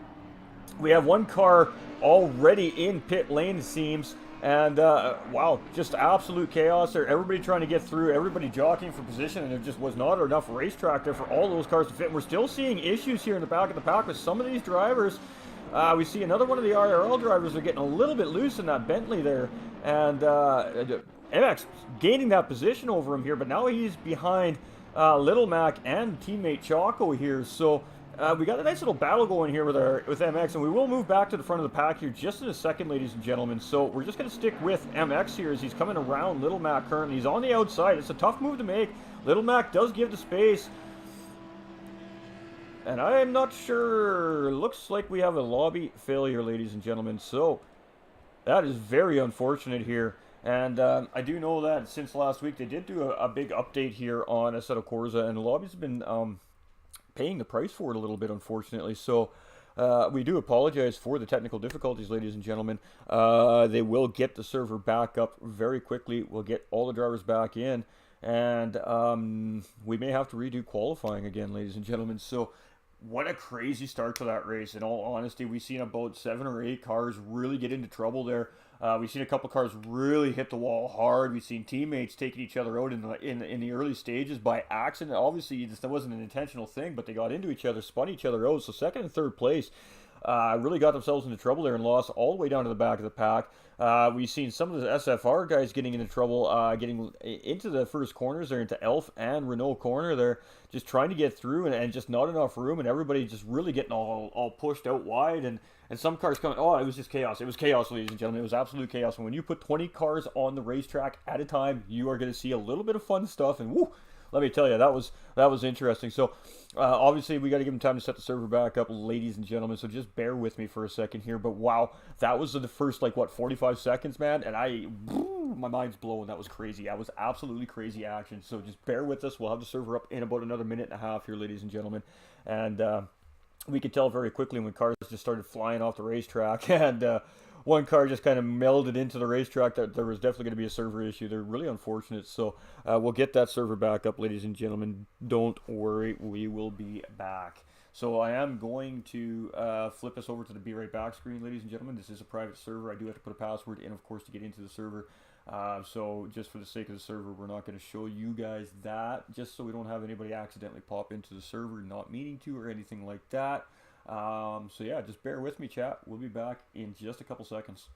We have one car already in pit lane, it seems. And, wow, just absolute chaos there. Everybody trying to get through, everybody jockeying for position, and there just was not enough racetrack there for all those cars to fit. And we're still seeing issues here in the back of the pack with some of these drivers. We see another one of the IRL drivers are getting a little bit loose in that Bentley there. And MX gaining that position over him here, but now he's behind Little Mac and teammate Choco here. So we got a nice little battle going here with MX, and we will move back to the front of the pack here just in a second, ladies and gentlemen. So we're just going to stick with MX here as he's coming around Little Mac currently. He's on the outside. It's a tough move to make. Little Mac does give the space. And I am not sure. Looks like we have a lobby failure, ladies and gentlemen. So that is very unfortunate here. And I do know that since last week they did do a big update here on Assetto Corsa, and the lobbies have been paying the price for it a little bit, unfortunately. So we do apologize for the technical difficulties, ladies and gentlemen. They will get the server back up very quickly. We'll get all the drivers back in, and we may have to redo qualifying again, ladies and gentlemen. So what a crazy start to that race. In all honesty, we've seen about 7 or 8 cars really get into trouble there. We've seen a couple cars really hit the wall hard. We've seen teammates taking each other out in the early stages by accident. Obviously, that wasn't an intentional thing, but they got into each other, spun each other out. So second and third place really got themselves into trouble there and lost all the way down to the back of the pack. We've seen some of the SFR guys getting into trouble, getting into the first corners there, into Elf and Renault corner there, just trying to get through and just not enough room, and everybody just really getting all pushed out wide, and some cars coming. Oh, it was just chaos. It was chaos, ladies and gentlemen. It was absolute chaos. And when you put 20 cars on the racetrack at a time, you are going to see a little bit of fun stuff, and woo, let me tell you, that was interesting. So obviously we got to give them time to set the server back up, ladies and gentlemen. So just bear with me for a second here. But wow, that was the first 45 seconds, man, and my mind's blown. That was crazy. That was absolutely crazy action. So just bear with us. We'll have the server up in about another minute and a half here, ladies and gentlemen, and we could tell very quickly when cars just started flying off the racetrack, and one car just kind of melded into the racetrack that there was definitely going to be a server issue. They're really unfortunate. So we'll get that server back up, ladies and gentlemen. Don't worry, we will be back. So I am going to flip us over to the Be Right Back screen, ladies and gentlemen. This is a private server. I do have to put a password in, of course, to get into the server. So just for the sake of the server, we're not going to show you guys that, just so we don't have anybody accidentally pop into the server not meaning to or anything like that. So yeah, just bear with me, chat. We'll be back in just a couple seconds.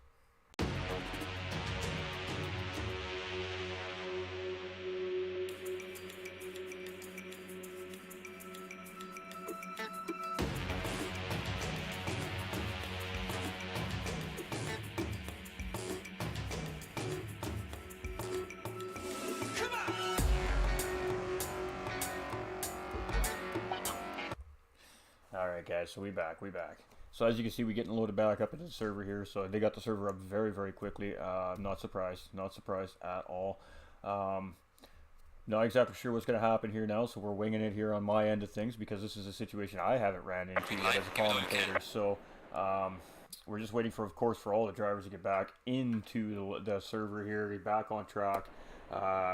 Alright guys, so we back. So as you can see, we're getting loaded back up into the server here. So they got the server up very, very quickly. Not surprised at all. Not exactly sure what's going to happen here now, so we're winging it here on my end of things, because this is a situation I haven't ran into yet as a commentator. So we're just waiting for, of course, for all the drivers to get back into the server here, get back on track.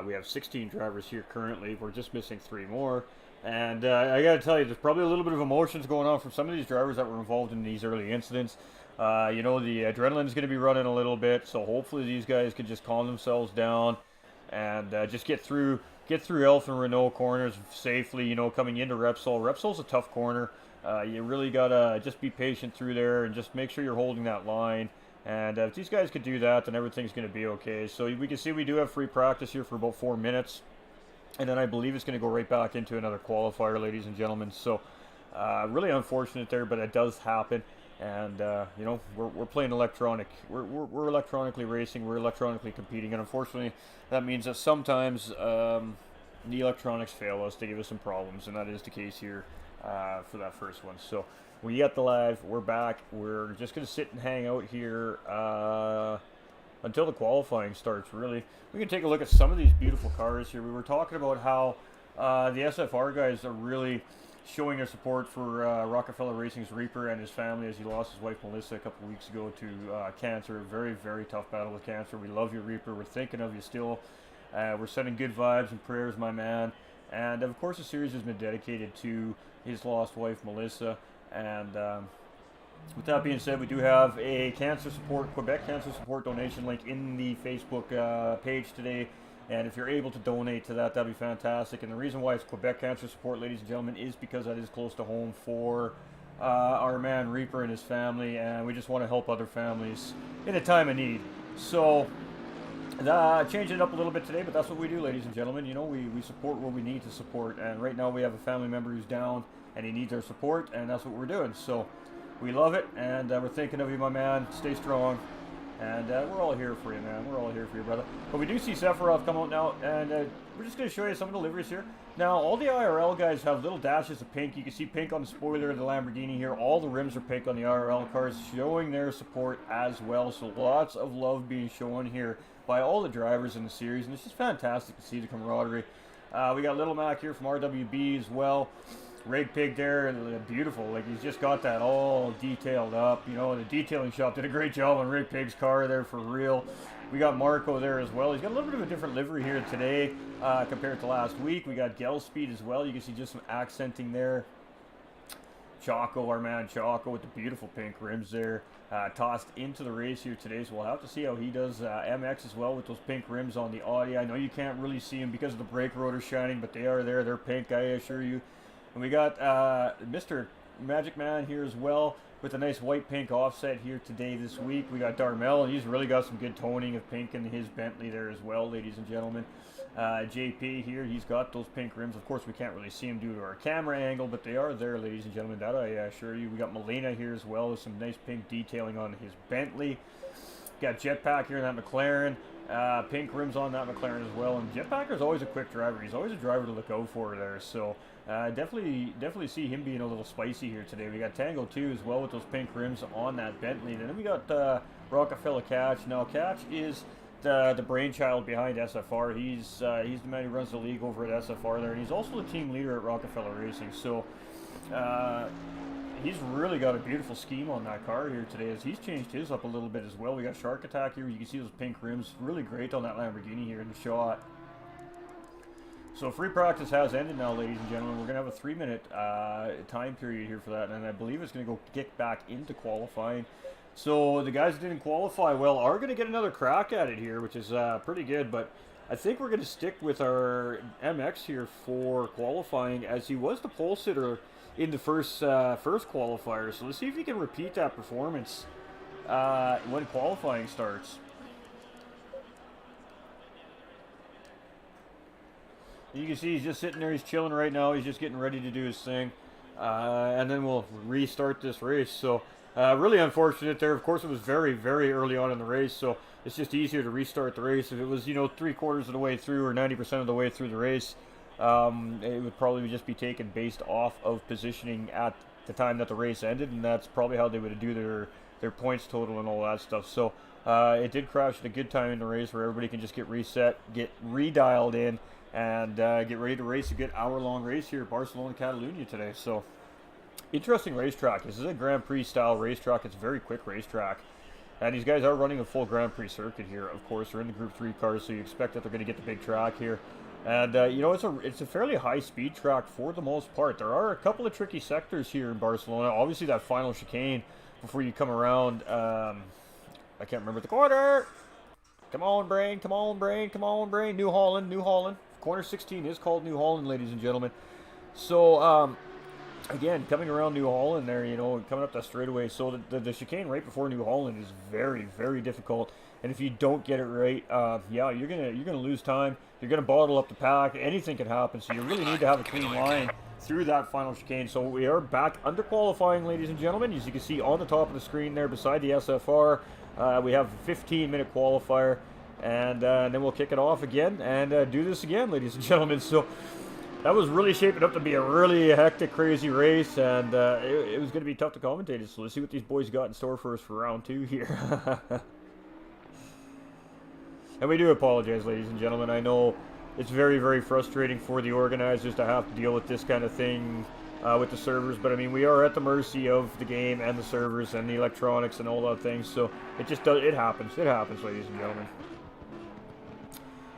We have 16 drivers here currently. We're just missing 3 more. And I got to tell you, there's probably a little bit of emotions going on from some of these drivers that were involved in these early incidents. You know, the adrenaline is going to be running a little bit, so hopefully these guys can just calm themselves down and just get through Elf and Renault corners safely. You know, coming into Repsol. Repsol's a tough corner. You really got to just be patient through there and just make sure you're holding that line. And if these guys could do that, then everything's going to be okay. So we can see we do have free practice here for about 4 minutes. And then I believe it's going to go right back into another qualifier, ladies and gentlemen. So, really unfortunate there, but it does happen. And, you know, we're playing electronic. We're electronically racing. We're electronically competing. And unfortunately, that means that sometimes the electronics fail us. They give us some problems. And that is the case here for that first one. So, we got the live. We're back. We're just going to sit and hang out here until the qualifying starts, really. We can take a look at some of these beautiful cars here. We were talking about how the SFR guys are really showing their support for Rockefeller Racing's Reaper and his family, as he lost his wife Melissa a couple weeks ago to cancer. Very, very tough battle with cancer. We love you, Reaper. We're thinking of you still. We're sending good vibes and prayers, my man. And of course, the series has been dedicated to his lost wife Melissa. And with that being said, we do have a Quebec Cancer Support donation link in the Facebook page today. And if you're able to donate to that, that'd be fantastic. And the reason why it's Quebec Cancer Support, ladies and gentlemen, is because that is close to home for our man Reaper and his family. And we just want to help other families in a time of need. So, changing it up a little bit today, but that's what we do, ladies and gentlemen. You know, we support what we need to support. And right now we have a family member who's down and he needs our support, and that's what we're doing. So, we love it, and we're thinking of you, my man. Stay strong, and we're all here for you, man. We're all here for you, brother. But we do see Sephiroth come out now, and we're just going to show you some of the liveries here. Now, all the IRL guys have little dashes of pink. You can see pink on the spoiler of the Lamborghini here. All the rims are pink on the IRL cars, showing their support as well. So lots of love being shown here by all the drivers in the series, and it's just fantastic to see the camaraderie. We got Little Mac here from RWB as well. Rig Pig there, beautiful. Like, he's just got that all detailed up. You know, the detailing shop did a great job on Rig Pig's car there, for real. We got Marco there as well. He's got a little bit of a different livery here today compared to last week. We got Gel Speed as well. You can see just some accenting there. Choco, our man Choco, with the beautiful pink rims there. Tossed into the race here today, so we'll have to see how he does. MX as well with those pink rims on the Audi. I know you can't really see them because of the brake rotor shining, but they are there. They're pink, I assure you. And we got Mr. Magic Man here as well with a nice white pink offset here today this week. We got Darmel, and he's really got some good toning of pink in his Bentley there as well, ladies and gentlemen. JP here, he's got those pink rims. Of course, we can't really see them due to our camera angle, but they are there, ladies and gentlemen. That I assure you. We got Molina here as well with some nice pink detailing on his Bentley. Got Jetpack here in that McLaren. Pink rims on that McLaren as well. And Jetpacker's always a quick driver. He's always a driver to look out for there. So definitely see him being a little spicy here today. We got Tango 2 as well with those pink rims on that Bentley. And then we got Rockefeller Catch. Now Catch is the brainchild behind SFR. He's the man who runs the league over at SFR there, and he's also the team leader at Rockefeller Racing. So he's really got a beautiful scheme on that car here today, as he's changed his up a little bit as well. We got Shark Attack here. You can see those pink rims, really great on that Lamborghini here in the shot. So free practice has ended now, ladies and gentlemen. We're going to have a 3-minute time period here for that, and I believe it's going to go kick back into qualifying. So the guys that didn't qualify well are going to get another crack at it here, which is pretty good. But I think we're going to stick with our MX here for qualifying, as he was the pole sitter in the first qualifier. So let's see if he can repeat that performance when qualifying starts. You can see he's just sitting there, he's chilling right now, he's just getting ready to do his thing. And then we'll restart this race. So really unfortunate there. Of course, it was very, very early on in the race, so it's just easier to restart the race. If it was, you know, 3/4 of the way through or 90% of the way through the race, it would probably just be taken based off of positioning at the time that the race ended, and that's probably how they would do their points total and all that stuff. So it did crash at a good time in the race where everybody can just get reset, get redialed in, and get ready to race a good hour-long race here at Barcelona de Cataluyna today. So interesting racetrack. This is a Grand Prix style racetrack. It's a very quick racetrack. And these guys are running a full Grand Prix circuit here, of course. They're in the Group 3 cars, so you expect that they're going to get the big track here. And, you know, it's a fairly high-speed track for the most part. There are a couple of tricky sectors here in Barcelona. Obviously, that final chicane before you come around, I can't remember the corner. Come on, Brain. Come on, Brain. Come on, Brain. New Holland. New Holland. Corner 16 is called New Holland, ladies and gentlemen. So, again, coming around New Holland there, you know, coming up that straightaway. So the chicane right before New Holland is very, very difficult. And if you don't get it right, yeah, you're gonna lose time. You're gonna bottle up the pack. Anything can happen. So you really need to have a clean line through that final chicane. So we are back under qualifying, ladies and gentlemen. As you can see on the top of the screen there, beside the SFR, we have a 15-minute qualifier. And then we'll kick it off again and do this again, ladies and gentlemen. So that was really shaping up to be a really hectic, crazy race, and it was going to be tough to commentate it. So let's see what these boys got in store for us for round 2 here. And we do apologize, ladies and gentlemen. I know it's very, very frustrating for the organizers to have to deal with this kind of thing with the servers, but I mean, we are at the mercy of the game and the servers and the electronics and all that things. So it just does. It happens, ladies and gentlemen.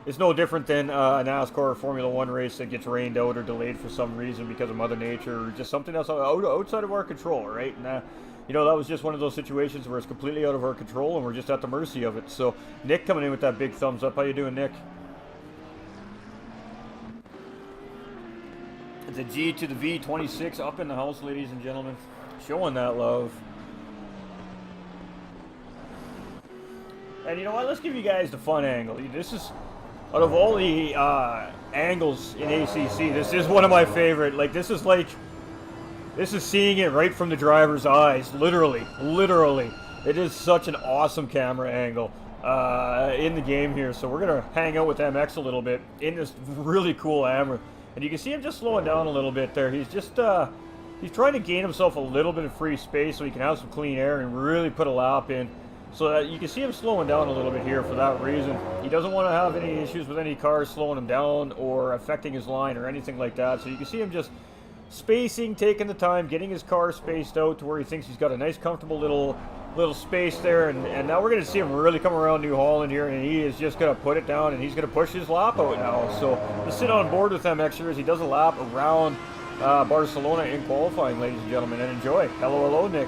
It's no different than a NASCAR or Formula 1 race that gets rained out or delayed for some reason because of Mother Nature or just something else outside of our control, right? And, you know, that was just one of those situations where it's completely out of our control and we're just at the mercy of it. So, Nick coming in with that big thumbs up. How you doing, Nick? The G to the V26 up in the house, ladies and gentlemen. Showing that love. And you know what? Let's give you guys the fun angle. This is... Out of all the angles in ACC, this is one of my favorite. Like, this is seeing it right from the driver's eyes, literally. It is such an awesome camera angle in the game here. So we're going to hang out with MX a little bit in this really cool camera. And you can see him just slowing down a little bit there. He's just, he's trying to gain himself a little bit of free space so he can have some clean air and really put a lap in. So that you can see him slowing down a little bit here for that reason. He doesn't want to have any issues with any cars slowing him down or affecting his line or anything like that. So you can see him just spacing, taking the time, getting his car spaced out to where he thinks he's got a nice, comfortable little space there. And now we're going to see him really come around New Holland here, and he is just going to put it down, and he's going to push his lap out now. So let's sit on board with MX here as he does a lap around Barcelona in qualifying, ladies and gentlemen, and enjoy. Hello, Nick.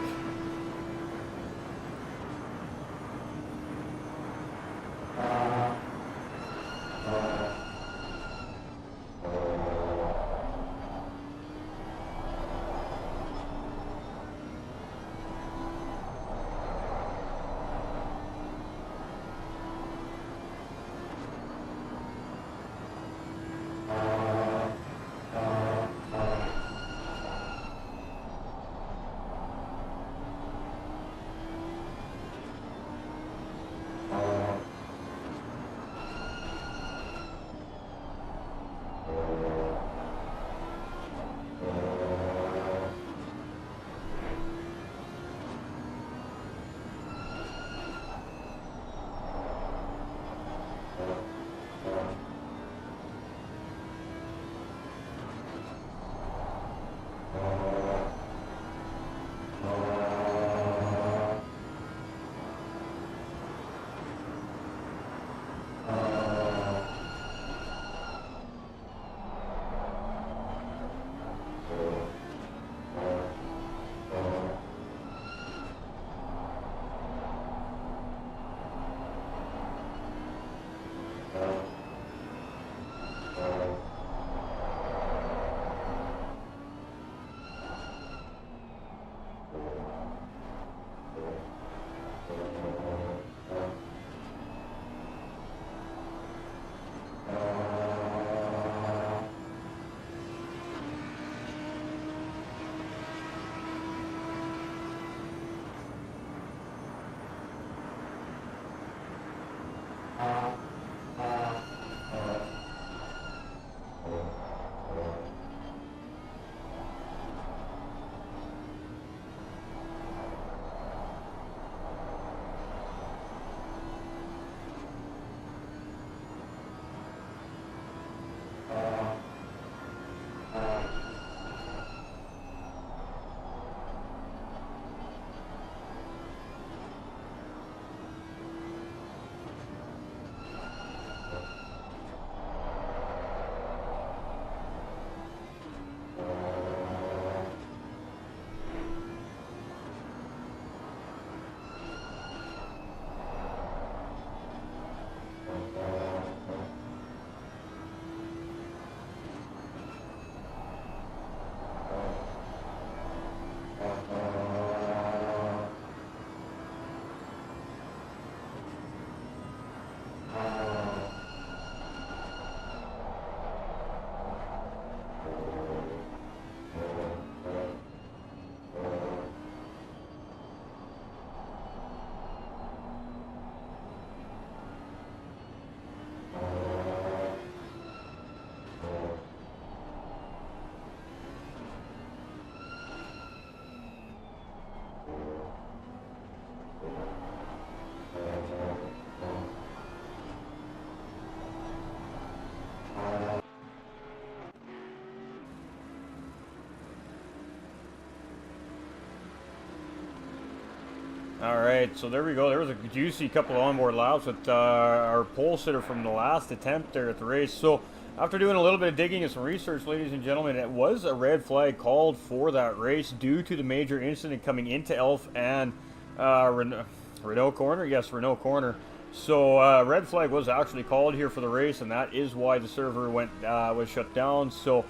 All right, so there we go. There was a juicy couple of onboard laps with our pole sitter from the last attempt there at the race. So after doing a little bit of digging and some research, ladies and gentlemen, it was a red flag called for that race due to the major incident coming into Elf and Renault Corner. Yes, Renault Corner. So red flag was actually called here for the race, and that is why the server was shut down. So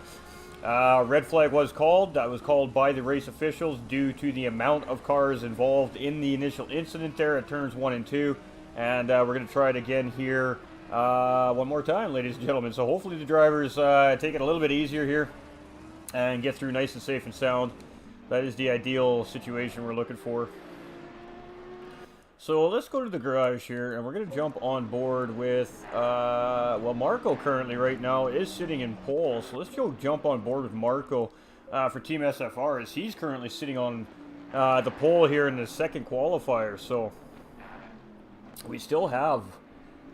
red flag was called. That was called by the race officials due to the amount of cars involved in the initial incident there at turns 1 and 2. And we're going to try it again here one more time, ladies and gentlemen. So hopefully the drivers take it a little bit easier here and get through nice and safe and sound. That is the ideal situation we're looking for. So let's go to the garage here, and we're going to jump on board with, well, Marco currently right now is sitting in pole. So let's go jump on board with Marco for Team SFR, as he's currently sitting on the pole here in the second qualifier. So we still have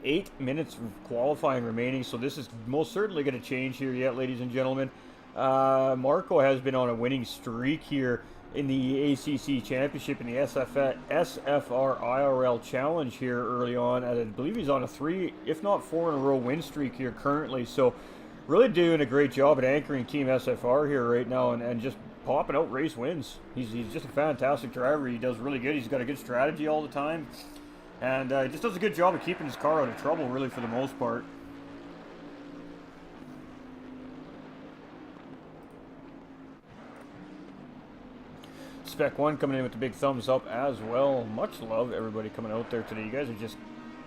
8 minutes of qualifying remaining, so this is most certainly going to change here yet, ladies and gentlemen. Marco has been on a winning streak here in the ACC Championship in the SFR IRL Challenge here early on. And I believe he's on a 3, if not 4 in a row win streak here currently. So really doing a great job at anchoring Team SFR here right now and just popping out race wins. He's just a fantastic driver. He does really good. He's got a good strategy all the time. And he just does a good job of keeping his car out of trouble, really, for the most part. Spec 1 coming in with the big thumbs up as well. Much love, everybody coming out there today. You guys are just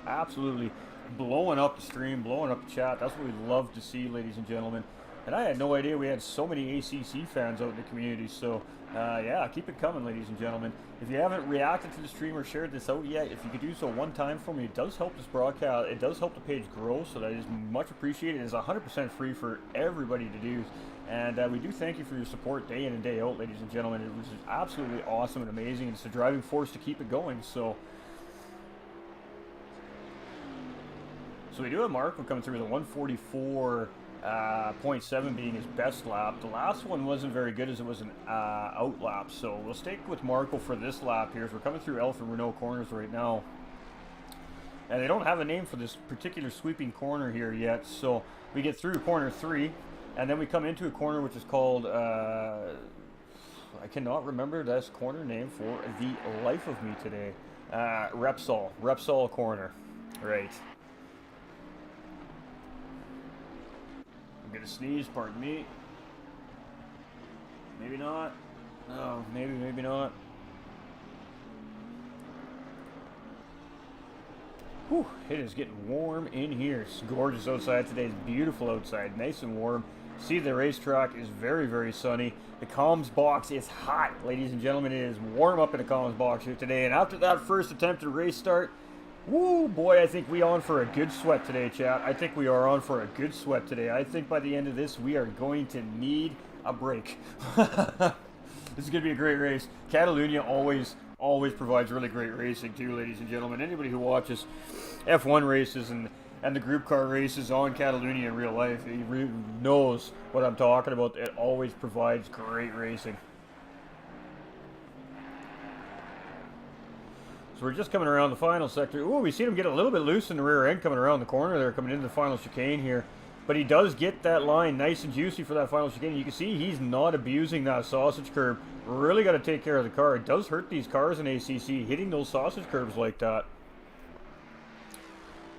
absolutely blowing up the stream, blowing up the chat. That's what we love to see, ladies and gentlemen. And I had no idea we had so many ACC fans out in the community. So, yeah, keep it coming, ladies and gentlemen. If you haven't reacted to the stream or shared this out yet, if you could do so one time for me, it does help this broadcast. It does help the page grow, so that is much appreciated. It is 100% free for everybody to do. And we do thank you for your support day in and day out, ladies and gentlemen. It was absolutely awesome and amazing. And it's the driving force to keep it going. So we do have Marco coming through with a 144.7 being his best lap. The last one wasn't very good as it was an out lap. So we'll stick with Marco for this lap here as we're coming through Elf and Renault corners right now. And they don't have a name for this particular sweeping corner here yet. So we get through corner 3. And then we come into a corner which is called, I cannot remember this corner name for the life of me today. Repsol corner. Right. I'm going to sneeze, pardon me. Maybe not. No, maybe not. Whew, it is getting warm in here. It's gorgeous outside today. It's beautiful outside, nice and warm. See, the racetrack is very, very sunny. The comms box is hot, ladies and gentlemen. It is warm up in the comms box here today. And after that first attempted race start, woo, boy, I think we on for a good sweat today, chat. I think we are on for a good sweat today. I think by the end of this, we are going to need a break. This is going to be a great race. Cataluyna always provides really great racing too, ladies and gentlemen. Anybody who watches F1 races and the group car races on Cataluyna in real life, he really knows what I'm talking about. It always provides great racing. So we're just coming around the final sector. Ooh, we see him get a little bit loose in the rear end coming around the corner there, coming into the final chicane here. But he does get that line nice and juicy for that final chicane. You can see he's not abusing that sausage curb. Really got to take care of the car. It does hurt these cars in ACC, hitting those sausage curbs like that.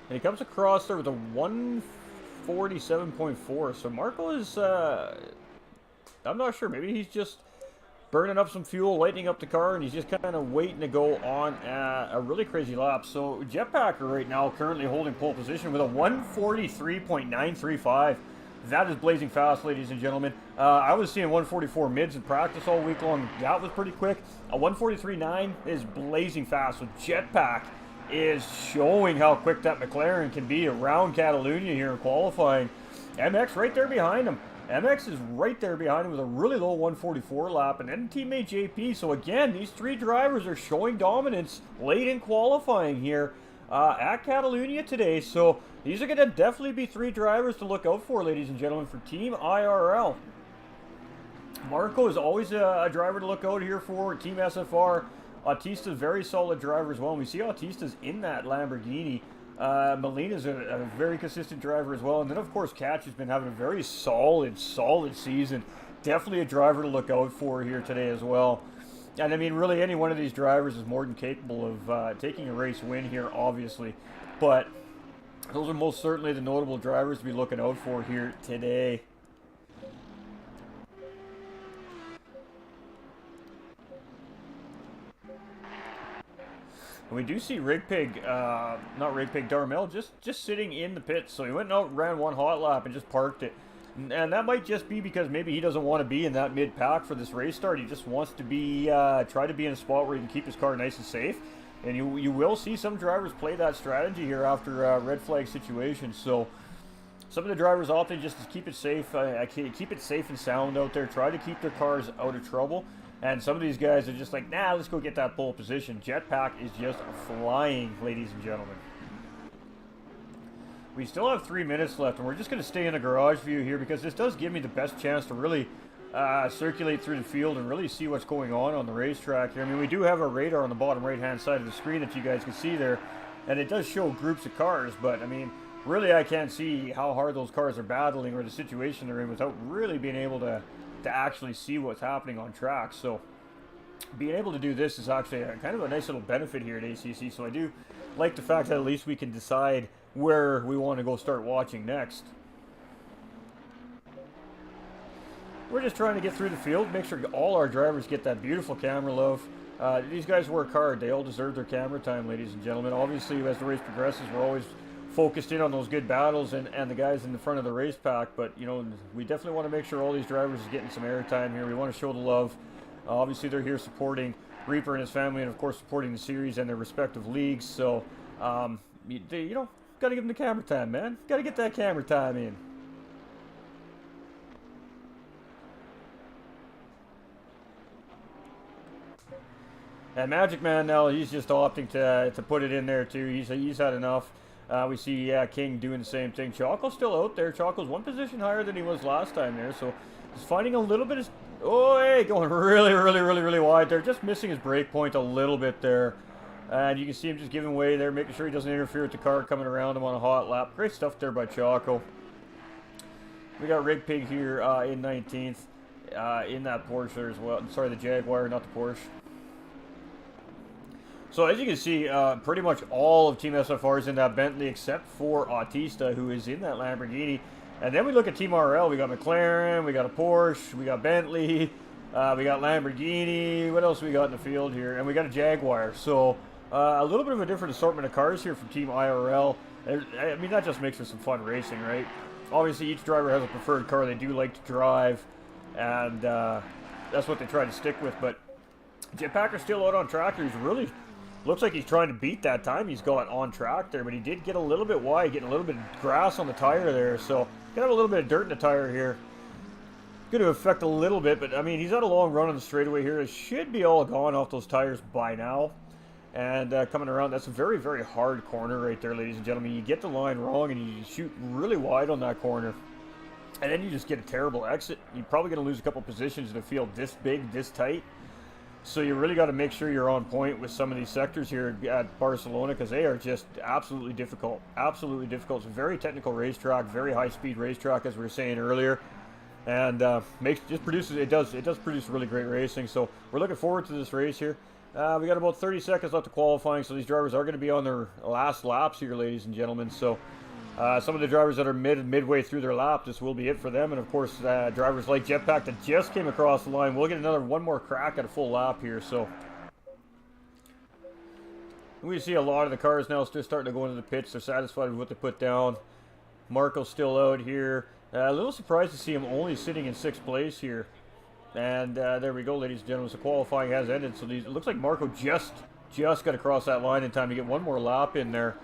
And he comes across there with a 147.4. So Marco is, I'm not sure. Maybe he's just burning up some fuel, lightening up the car, and he's just kind of waiting to go on a really crazy lap. So Jetpacker right now currently holding pole position with a 143.935. That is blazing fast, ladies and gentlemen. I was seeing 144 mids in practice all week long. That was pretty quick. A 143.9 is blazing fast. So Jetpack is showing how quick that McLaren can be around Cataluyna here in qualifying. MX right there behind him. MX is right there behind him with a really low 144 lap, and then teammate JP. So again, these three drivers are showing dominance late in qualifying here at Cataluyna today. So these are going to definitely be three drivers to look out for, ladies and gentlemen, for Team IRL. Marco is always a driver to look out here for. Team SFR Bautista's a very solid driver as well, and we see Bautista's in that Lamborghini. Molina's a very consistent driver as well, and then of course Catch has been having a very solid season. Definitely a driver to look out for here today as well. And I mean, really, any one of these drivers is more than capable of taking a race win here, obviously. But those are most certainly the notable drivers to be looking out for here today. And we do see Darmel just sitting in the pits. So he went out, ran one hot lap, and just parked it. And that might just be because maybe he doesn't want to be in that mid-pack for this race start. He just wants to be, try to be in a spot where he can keep his car nice and safe. And you will see some drivers play that strategy here after red flag situations. So some of the drivers opted just to keep it safe, keep it safe and sound out there. Try to keep their cars out of trouble. And some of these guys are just like, nah, let's go get that pole position. Jetpack is just flying, ladies and gentlemen. We still have 3 minutes left, and we're just going to stay in a garage view here because this does give me the best chance to really circulate through the field and really see what's going on the racetrack here. I mean, we do have a radar on the bottom right-hand side of the screen that you guys can see there, and it does show groups of cars, but I mean, really I can't see how hard those cars are battling or the situation they're in without really being able to actually see what's happening on track. So being able to do this is actually kind of a nice little benefit here at ACC, so I do like the fact that at least we can decide where we want to go start watching next. We're just trying to get through the field, make sure all our drivers get that beautiful camera love. These guys work hard. They all deserve their camera time, ladies and gentlemen. Obviously, as the race progresses, we're always focused in on those good battles and the guys in the front of the race pack, but you know, we definitely want to make sure all these drivers are getting some airtime here. We want to show the love. Obviously, they're here supporting Reaper and his family, and of course supporting the series and their respective leagues. So you know, got to give them the camera time, man. Got to get that camera time in. And Magic Man now, he's just opting to put it in there too. He's had enough. We see King doing the same thing. Choco's still out there. Choco's one position higher than he was last time there, so he's finding a little bit of... Oh, hey, going really wide there. Just missing his brake point a little bit there. And you can see him just giving way there, making sure he doesn't interfere with the car coming around him on a hot lap. Great stuff there by Choco. We got Rig Pig here in 19th in that Porsche there as well. Sorry, the Jaguar, not the Porsche. So as you can see, pretty much all of Team SFR is in that Bentley except for Bautista, who is in that Lamborghini. And then we look at Team RL. We got McLaren, we got a Porsche, we got Bentley, we got Lamborghini. What else we got in the field here? And we got a Jaguar. So a little bit of a different assortment of cars here from Team IRL. I mean, that just makes for some fun racing, right? Obviously, each driver has a preferred car they do like to drive, and that's what they try to stick with. But Jetpacker's still out on track. He's really... looks like he's trying to beat that time he's got on track there, but he did get a little bit wide, getting a little bit of grass on the tire there, so gonna have a little bit of dirt in the tire here. Going to affect a little bit, but I mean, he's had a long run on the straightaway here. It should be all gone off those tires by now. And coming around, that's a very hard corner right there, ladies and gentlemen. You get the line wrong and you shoot really wide on that corner. And then you just get a terrible exit. You're probably going to lose a couple positions in a field this big, this tight. So you really got to make sure you're on point with some of these sectors here at Barcelona, because they are just absolutely difficult. Absolutely difficult. It's a very technical racetrack, very high-speed racetrack, as we were saying earlier. And it does produce really great racing. So we're looking forward to this race here. We got about 30 seconds left of qualifying, so these drivers are going to be on their last laps here, ladies and gentlemen. So some of the drivers that are midway through their lap, this will be it for them. And of course, drivers like Jetpack that just came across the line will get one more crack at a full lap here. So we see a lot of the cars now still starting to go into the pits. They're satisfied with what they put down. Marco's still out here. A little surprised to see him only sitting in 6th place here. And there we go, ladies and gentlemen. So qualifying has ended. So it looks like Marco just got across that line in time to get one more lap in there.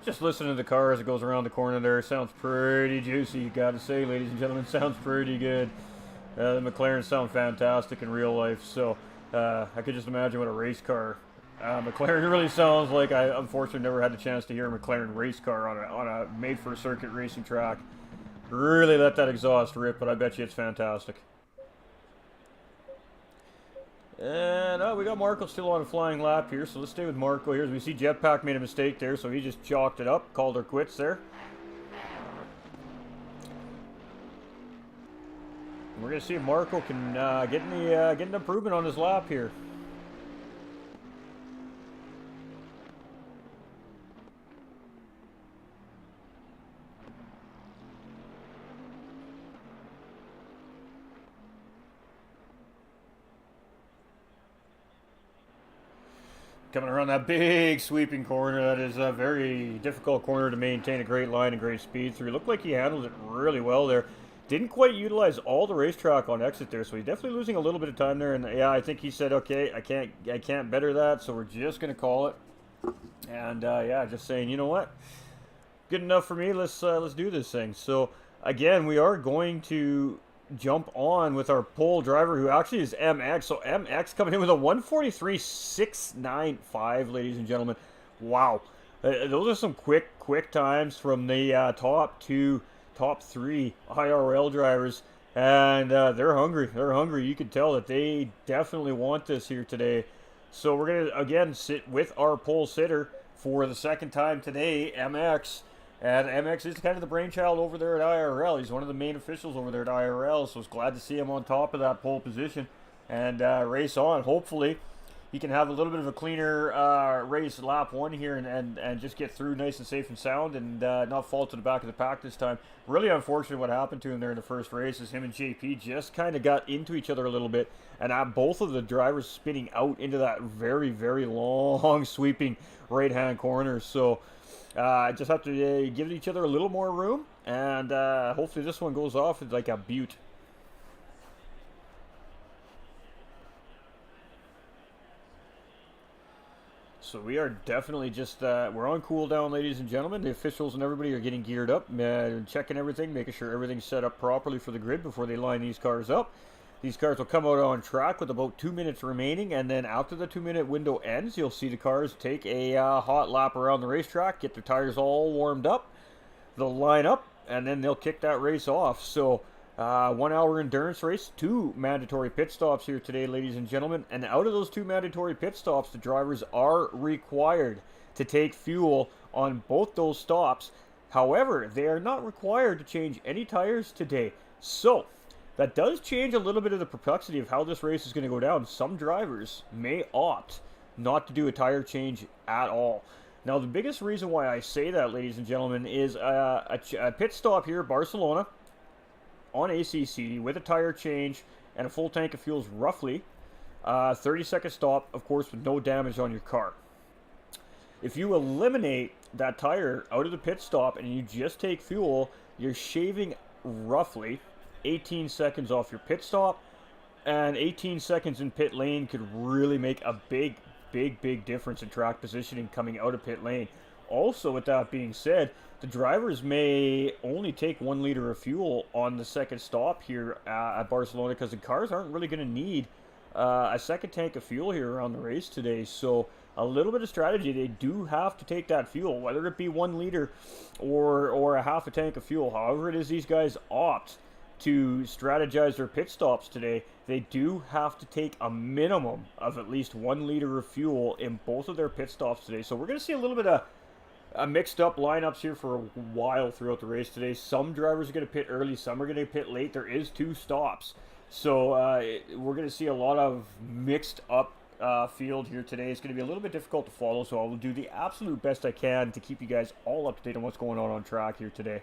Just listening to the car as it goes around the corner there. Sounds pretty juicy, you gotta say, ladies and gentlemen. Sounds pretty good. The McLarens sound fantastic in real life, so I could just imagine what a race car McLaren really sounds like I unfortunately never had the chance to hear a McLaren race car on a made-for-circuit racing track. Really let that exhaust rip, but I bet you it's fantastic. And we got Marco still on a flying lap here, so let's stay with Marco here. As we see Jetpack made a mistake there, so he just chalked it up, called her quits there. We're going to see if Marco can get an improvement on his lap here. Coming around that big sweeping corner, that is a very difficult corner to maintain a great line and great speed through. It looked like he handled it really well there. Didn't quite utilize all the racetrack on exit there, so he's definitely losing a little bit of time there. And yeah, I think he said, okay, I can't better that, so we're just gonna call it. And yeah, just saying, you know what, good enough for me. Let's do this thing. So again, we are going to jump on with our pole driver, who actually is MX. So MX coming in with a 1:43.695, ladies and gentlemen. Wow, those are some quick times from the top 3 IRL drivers, and they're hungry. You can tell that they definitely want this here today. So we're gonna again sit with our pole sitter for the second time today, MX. And MX is kind of the brainchild over there at IRL. He's one of the main officials over there at IRL, so it's glad to see him on top of that pole position and race on. Hopefully, he can have a little bit of a cleaner race lap 1 here and just get through nice and safe and sound and not fall to the back of the pack this time. Really unfortunate what happened to him there in the first race is him and JP just kind of got into each other a little bit, and both of the drivers spinning out into that very, very long sweeping right-hand corner. So just have to give each other a little more room, and hopefully this one goes off like a beaut. So we are definitely just, we're on cooldown, ladies and gentlemen. The officials and everybody are getting geared up, checking everything, making sure everything's set up properly for the grid before they line these cars up. These cars will come out on track with about 2 minutes remaining, and then after the 2-minute window ends, you'll see the cars take a hot lap around the racetrack, get their tires all warmed up, they'll line up, and then they'll kick that race off. So 1 hour endurance race, 2 mandatory pit stops here today, ladies and gentlemen, and out of those 2 mandatory pit stops, the drivers are required to take fuel on both those stops. However, they are not required to change any tires today. So that does change a little bit of the perplexity of how this race is going to go down. Some drivers may opt not to do a tire change at all. Now, the biggest reason why I say that, ladies and gentlemen, is a pit stop here, Barcelona, on ACC with a tire change and a full tank of fuel is roughly 30-second stop, of course, with no damage on your car. If you eliminate that tire out of the pit stop and you just take fuel, you're shaving roughly 18 seconds off your pit stop, and 18 seconds in pit lane could really make a big difference in track positioning coming out of pit lane. Also, with that being said, the drivers may only take 1 liter of fuel on the second stop here at Barcelona, because the cars aren't really going to need a second tank of fuel here around the race today. So a little bit of strategy, they do have to take that fuel, whether it be 1 liter or a half a tank of fuel. However it is these guys opt to strategize their pit stops today, they do have to take a minimum of at least 1 liter of fuel in both of their pit stops today. So we're going to see a little bit of mixed up lineups here for a while throughout the race today. Some drivers are going to pit early, some are going to pit late. There is 2 stops, so we're going to see a lot of mixed up field here today. It's going to be a little bit difficult to follow, so I will do the absolute best I can to keep you guys all up to date on what's going on track here today.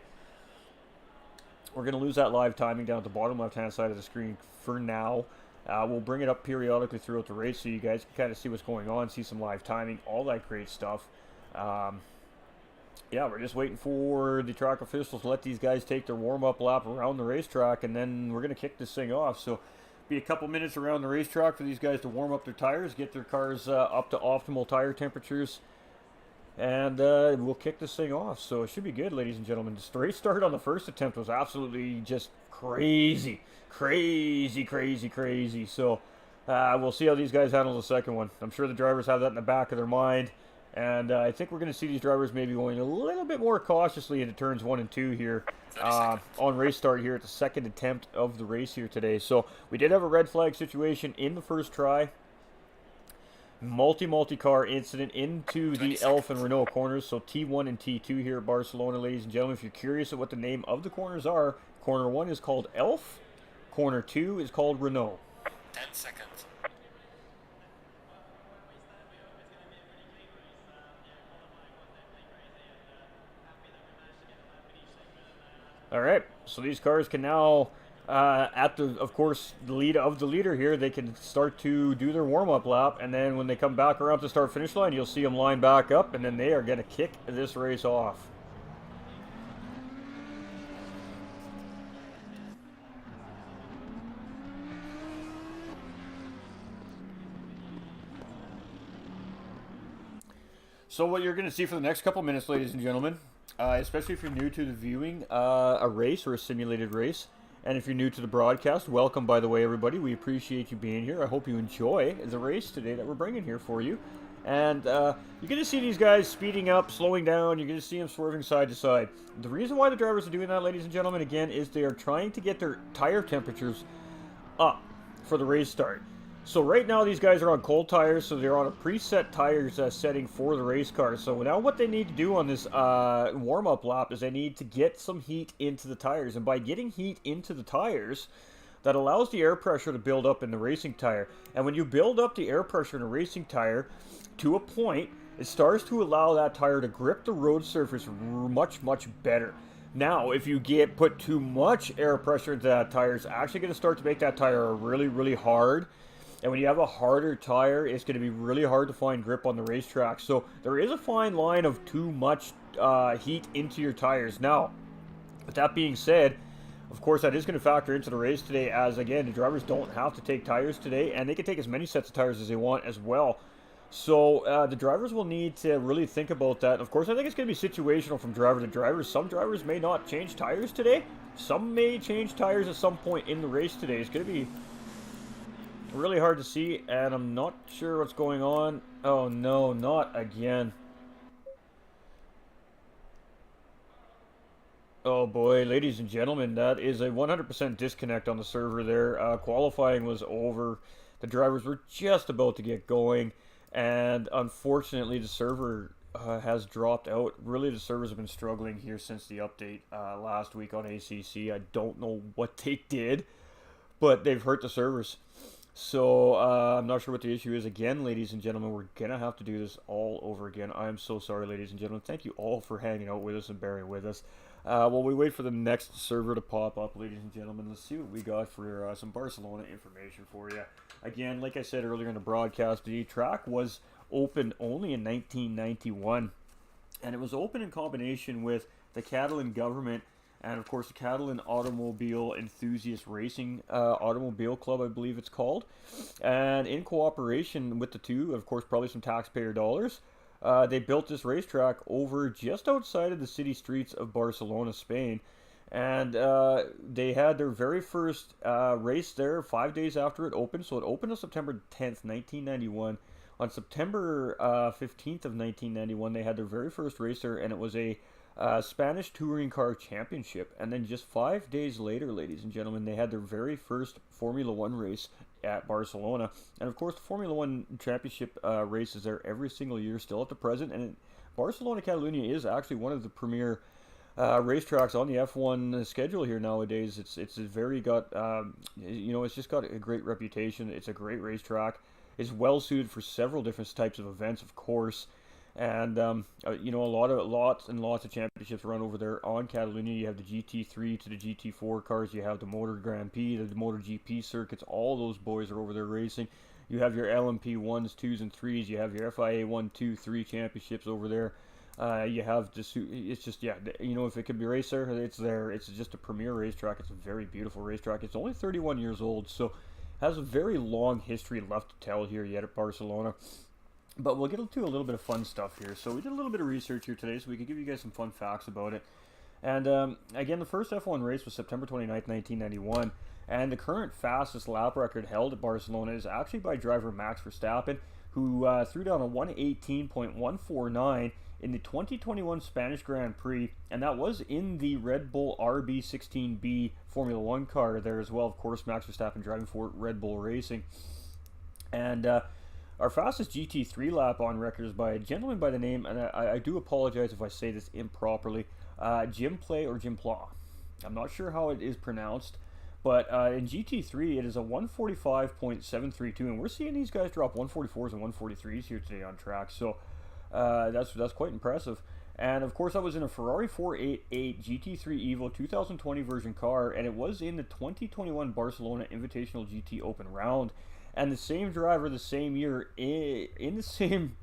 We're going to lose that live timing down at the bottom left-hand side of the screen for now. We'll bring it up periodically throughout the race so you guys can kind of see what's going on, see some live timing, all that great stuff. Yeah, we're just waiting for the track officials to let these guys take their warm-up lap around the racetrack, and then we're going to kick this thing off. So be a couple minutes around the racetrack for these guys to warm up their tires, get their cars up to optimal tire temperatures, and we'll kick this thing off. So it should be good, ladies and gentlemen. The race start on the first attempt was absolutely just crazy. So We'll see how these guys handle the second one. I'm sure the drivers have that in the back of their mind. And I think we're going to see these drivers maybe going a little bit more cautiously into turns 1 and 2 here on race start here at the second attempt of the race here today. So we did have a red flag situation in the first try. Multi-car incident into the Elf and Renault corners. So T1 and T2 here at Barcelona, ladies and gentlemen. If you're curious of what the name of the corners are, corner 1 is called Elf. Corner 2 is called Renault. 10 seconds. All right, so these cars can now, of course, the lead of the leader here, they can start to do their warm-up lap, and then when they come back around to start-finish line, you'll see them line back up, and then they are going to kick this race off. So what you're going to see for the next couple minutes, ladies and gentlemen, especially if you're new to the viewing a race or a simulated race, and if you're new to the broadcast, welcome, by the way, everybody. We appreciate you being here. I hope you enjoy the race today that we're bringing here for you. And you're going to see these guys speeding up, slowing down. You're going to see them swerving side to side. The reason why the drivers are doing that, ladies and gentlemen, again, is they are trying to get their tire temperatures up for the race start. So right now these guys are on cold tires, so they're on a preset tires setting for the race car. So now what they need to do on this warm-up lap is they need to get some heat into the tires. And by getting heat into the tires, that allows the air pressure to build up in the racing tire. And when you build up the air pressure in a racing tire to a point, it starts to allow that tire to grip the road surface much, much better. Now, if you put too much air pressure into that tire, it's actually going to start to make that tire really, really hard. And when you have a harder tire, it's going to be really hard to find grip on the racetrack. So there is a fine line of too much heat into your tires. Now, with that being said, of course, that is going to factor into the race today, as, again, the drivers don't have to take tires today, and they can take as many sets of tires as they want as well. So the drivers will need to really think about that. Of course, I think it's going to be situational from driver to driver. Some drivers may not change tires today. Some may change tires at some point in the race today. It's going to be really hard to see, and I'm not sure what's going on. Oh no, not again. Oh boy, ladies and gentlemen, that is a 100% disconnect on the server there. Qualifying was over. The drivers were just about to get going, and unfortunately the server has dropped out. Really, the servers have been struggling here since the update last week on ACC. I don't know what they did, but they've hurt the servers. So, I'm not sure what the issue is. Again, ladies and gentlemen, we're going to have to do this all over again. I am so sorry, ladies and gentlemen. Thank you all for hanging out with us and bearing with us. While we wait for the next server to pop up, ladies and gentlemen, let's see what we got for some Barcelona information for you. Again, like I said earlier in the broadcast, the track was opened only in 1991. And it was open in combination with the Catalan government and, of course, the Catalan Automobile Enthusiast Racing Automobile Club, I believe it's called. And in cooperation with the two, of course, probably some taxpayer dollars, they built this racetrack over just outside of the city streets of Barcelona, Spain. And they had their very first race there 5 days after it opened. So it opened on September 10th, 1991. On September 15th of 1991, they had their very first race there, and it was a Spanish Touring Car Championship. And then just 5 days later, ladies and gentlemen, they had their very first Formula One race at Barcelona. And of course, the Formula One Championship race is there every single year still at the present. And Barcelona de Cataluyna is actually one of the premier racetracks on the F1 schedule here nowadays. It's very got, it's just got a great reputation. It's a great racetrack. It's well suited for several different types of events, of course. And, lots and lots of championships run over there on Catalunya. You have the GT3 to the GT4 cars. You have the Motor Grand Prix, the Motor GP circuits. All those boys are over there racing. You have your LMP 1s, 2s, and 3s. You have your FIA 1, 2, 3 championships over there. You have it's just, if it could be raced there, it's there. It's just a premier racetrack. It's a very beautiful racetrack. It's only 31 years old, so has a very long history left to tell here yet at Barcelona. But we'll get to a little bit of fun stuff here. So we did a little bit of research here today so we could give you guys some fun facts about it. And again, the first F1 race was September 29th, 1991. And the current fastest lap record held at Barcelona is actually by driver Max Verstappen, who threw down a 1:18.149 in the 2021 Spanish Grand Prix, and that was in the Red Bull RB16B Formula 1 car there as well. Of course, Max Verstappen driving for Red Bull Racing. And our fastest GT3 lap on record is by a gentleman by the name, and I do apologize if I say this improperly, Jim Play or Jim Pla. I'm not sure how it is pronounced, but in GT3 it is a 145.732, and we're seeing these guys drop 144s and 143s here today on track, so that's quite impressive. And of course that was in a Ferrari 488 GT3 Evo 2020 version car, and it was in the 2021 Barcelona Invitational GT Open Round. And the same driver the same year in the same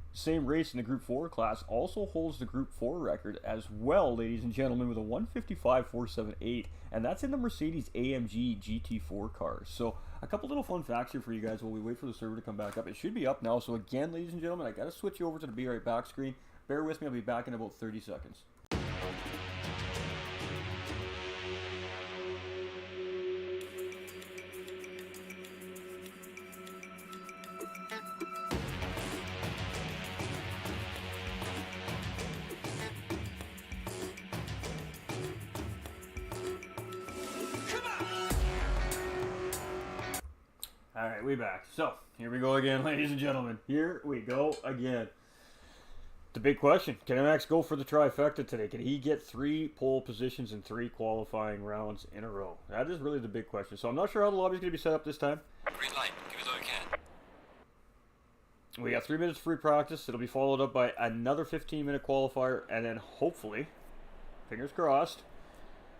race in the Group 4 class also holds the Group 4 record as well, ladies and gentlemen, with a 155.478, and that's in the Mercedes AMG GT4 car. So a couple little fun facts here for you guys while we wait for the server to come back up. It should be up now. So again, ladies and gentlemen, I got to switch you over to the Be Right Back screen. Bear with me, I'll be back in about 30 seconds. Alright, we back. So, here we go again, ladies and gentlemen. Here we go again. The big question, can Max go for the trifecta today? Can he get 3 pole positions in 3 qualifying rounds in a row? That is really the big question. So I'm not sure how the lobby is going to be set up this time. Green light, give it all you can. We got 3 minutes of free practice. It'll be followed up by another 15-minute qualifier, and then hopefully, fingers crossed,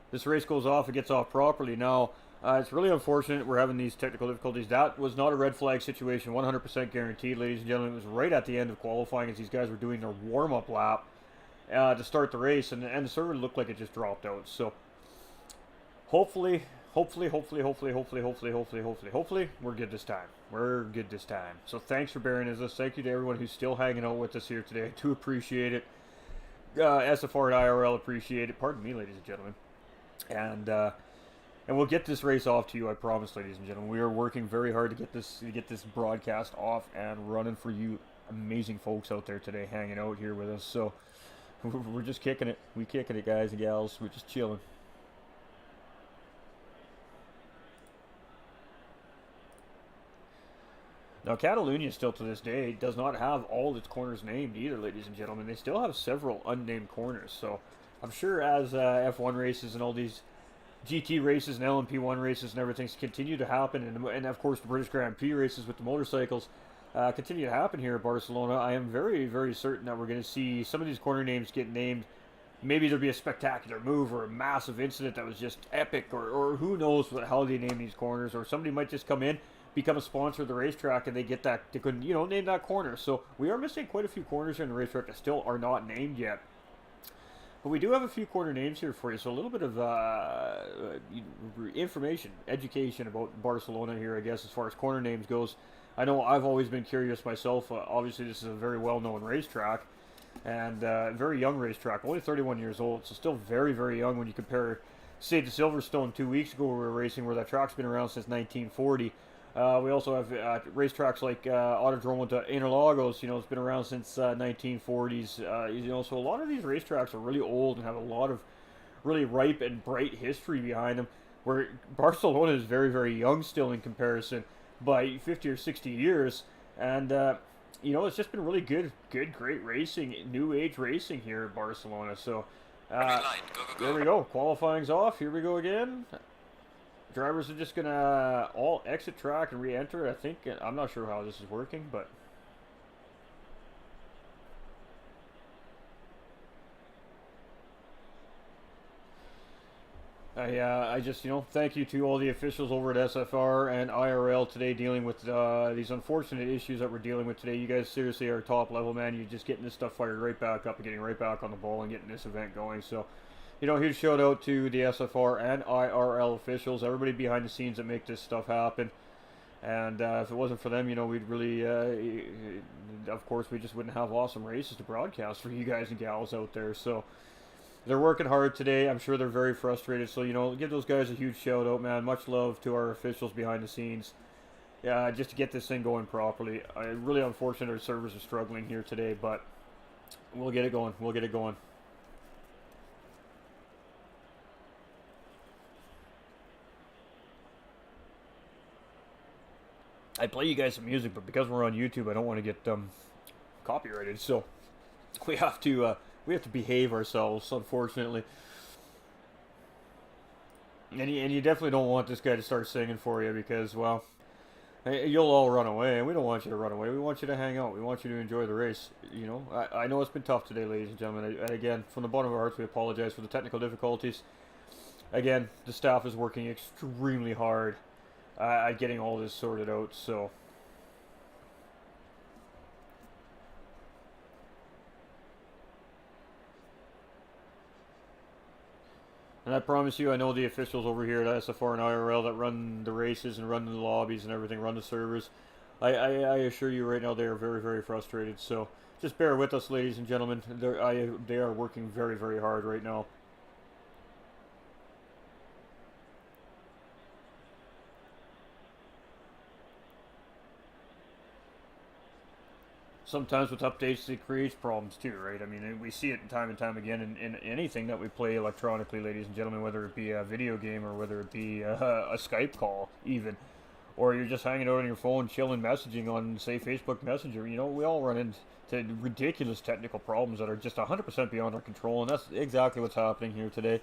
this race goes off, it gets off properly. Now, it's really unfortunate we're having these technical difficulties. That was not a red flag situation, 100% guaranteed, ladies and gentlemen. It was right at the end of qualifying as these guys were doing their warm-up lap to start the race, and the server looked like it just dropped out. So, hopefully, we're good this time. We're good this time. So, thanks for bearing with us. Thank you to everyone who's still hanging out with us here today. I do appreciate it. SFR and IRL appreciate it. Pardon me, ladies and gentlemen. And we'll get this race off to you, I promise, ladies and gentlemen. We are working very hard to get this broadcast off and running for you amazing folks out there today hanging out here with us. So we're just kicking it. We're kicking it, guys and gals. We're just chilling. Now, Cataluyna still to this day does not have all its corners named either, ladies and gentlemen. They still have several unnamed corners. So I'm sure as F1 races and all these GT races and LMP1 races and everything continue to happen, and of course the British Grand Prix races with the motorcycles continue to happen here at Barcelona, I am very, very certain that we're going to see some of these corner names get named. Maybe there'll be a spectacular move or a massive incident that was just epic, or who knows how they name these corners, or somebody might just come in, become a sponsor of the racetrack, and they get that, they could, name that corner. So we are missing quite a few corners here in the racetrack that still are not named yet. But we do have a few corner names here for you, so a little bit of information, education about Barcelona here, I guess, as far as corner names goes. I know I've always been curious myself. Obviously, this is a very well-known racetrack, and very young racetrack, only 31 years old, so still very, very young when you compare, say, to Silverstone 2 weeks ago we were racing, where that track's been around since 1940. We also have racetracks like Autodromo de Interlagos, it's been around since 1940s, so a lot of these racetracks are really old and have a lot of really ripe and bright history behind them, where Barcelona is very, very young still in comparison by 50 or 60 years, and, it's just been really great racing, new age racing here at Barcelona, so, there we go, qualifying's off, here we go again. Drivers are just going to all exit track and re-enter. I think, I'm not sure how this is working, but I just, thank you to all the officials over at SFR and IRL today dealing with these unfortunate issues that we're dealing with today. You guys seriously are top level, man. You're just getting this stuff fired right back up and getting right back on the ball and getting this event going. So, huge shout out to the SFR and IRL officials, everybody behind the scenes that make this stuff happen. And if it wasn't for them, we'd really, of course, we just wouldn't have awesome races to broadcast for you guys and gals out there. So, they're working hard today. I'm sure they're very frustrated. So, you know, give those guys a huge shout out, man. Much love to our officials behind the scenes. Yeah, just to get this thing going properly. Really unfortunate our servers are struggling here today, but we'll get it going. We'll get it going. I play you guys some music, but because we're on YouTube, I don't want to get copyrighted. So we have to behave ourselves, unfortunately. And you definitely don't want this guy to start singing for you because, well, you'll all run away, and we don't want you to run away. We want you to hang out. We want you to enjoy the race. You know, I know it's been tough today, ladies and gentlemen. And again, from the bottom of our hearts, we apologize for the technical difficulties. Again, the staff is working extremely hard at getting all this sorted out, so... And I promise you, I know the officials over here at SFR and IRL that run the races and run the lobbies and everything, run the servers. I assure you right now they are very, very frustrated, so just bear with us, ladies and gentlemen. They are working very, very hard right now. Sometimes with updates it creates problems too, right? I mean, we see it time and time again in anything that we play electronically, ladies and gentlemen, whether it be a video game or whether it be a Skype call even, or you're just hanging out on your phone chilling messaging on, say, Facebook Messenger. You know, we all run into ridiculous technical problems that are just 100% beyond our control, and that's exactly what's happening here today.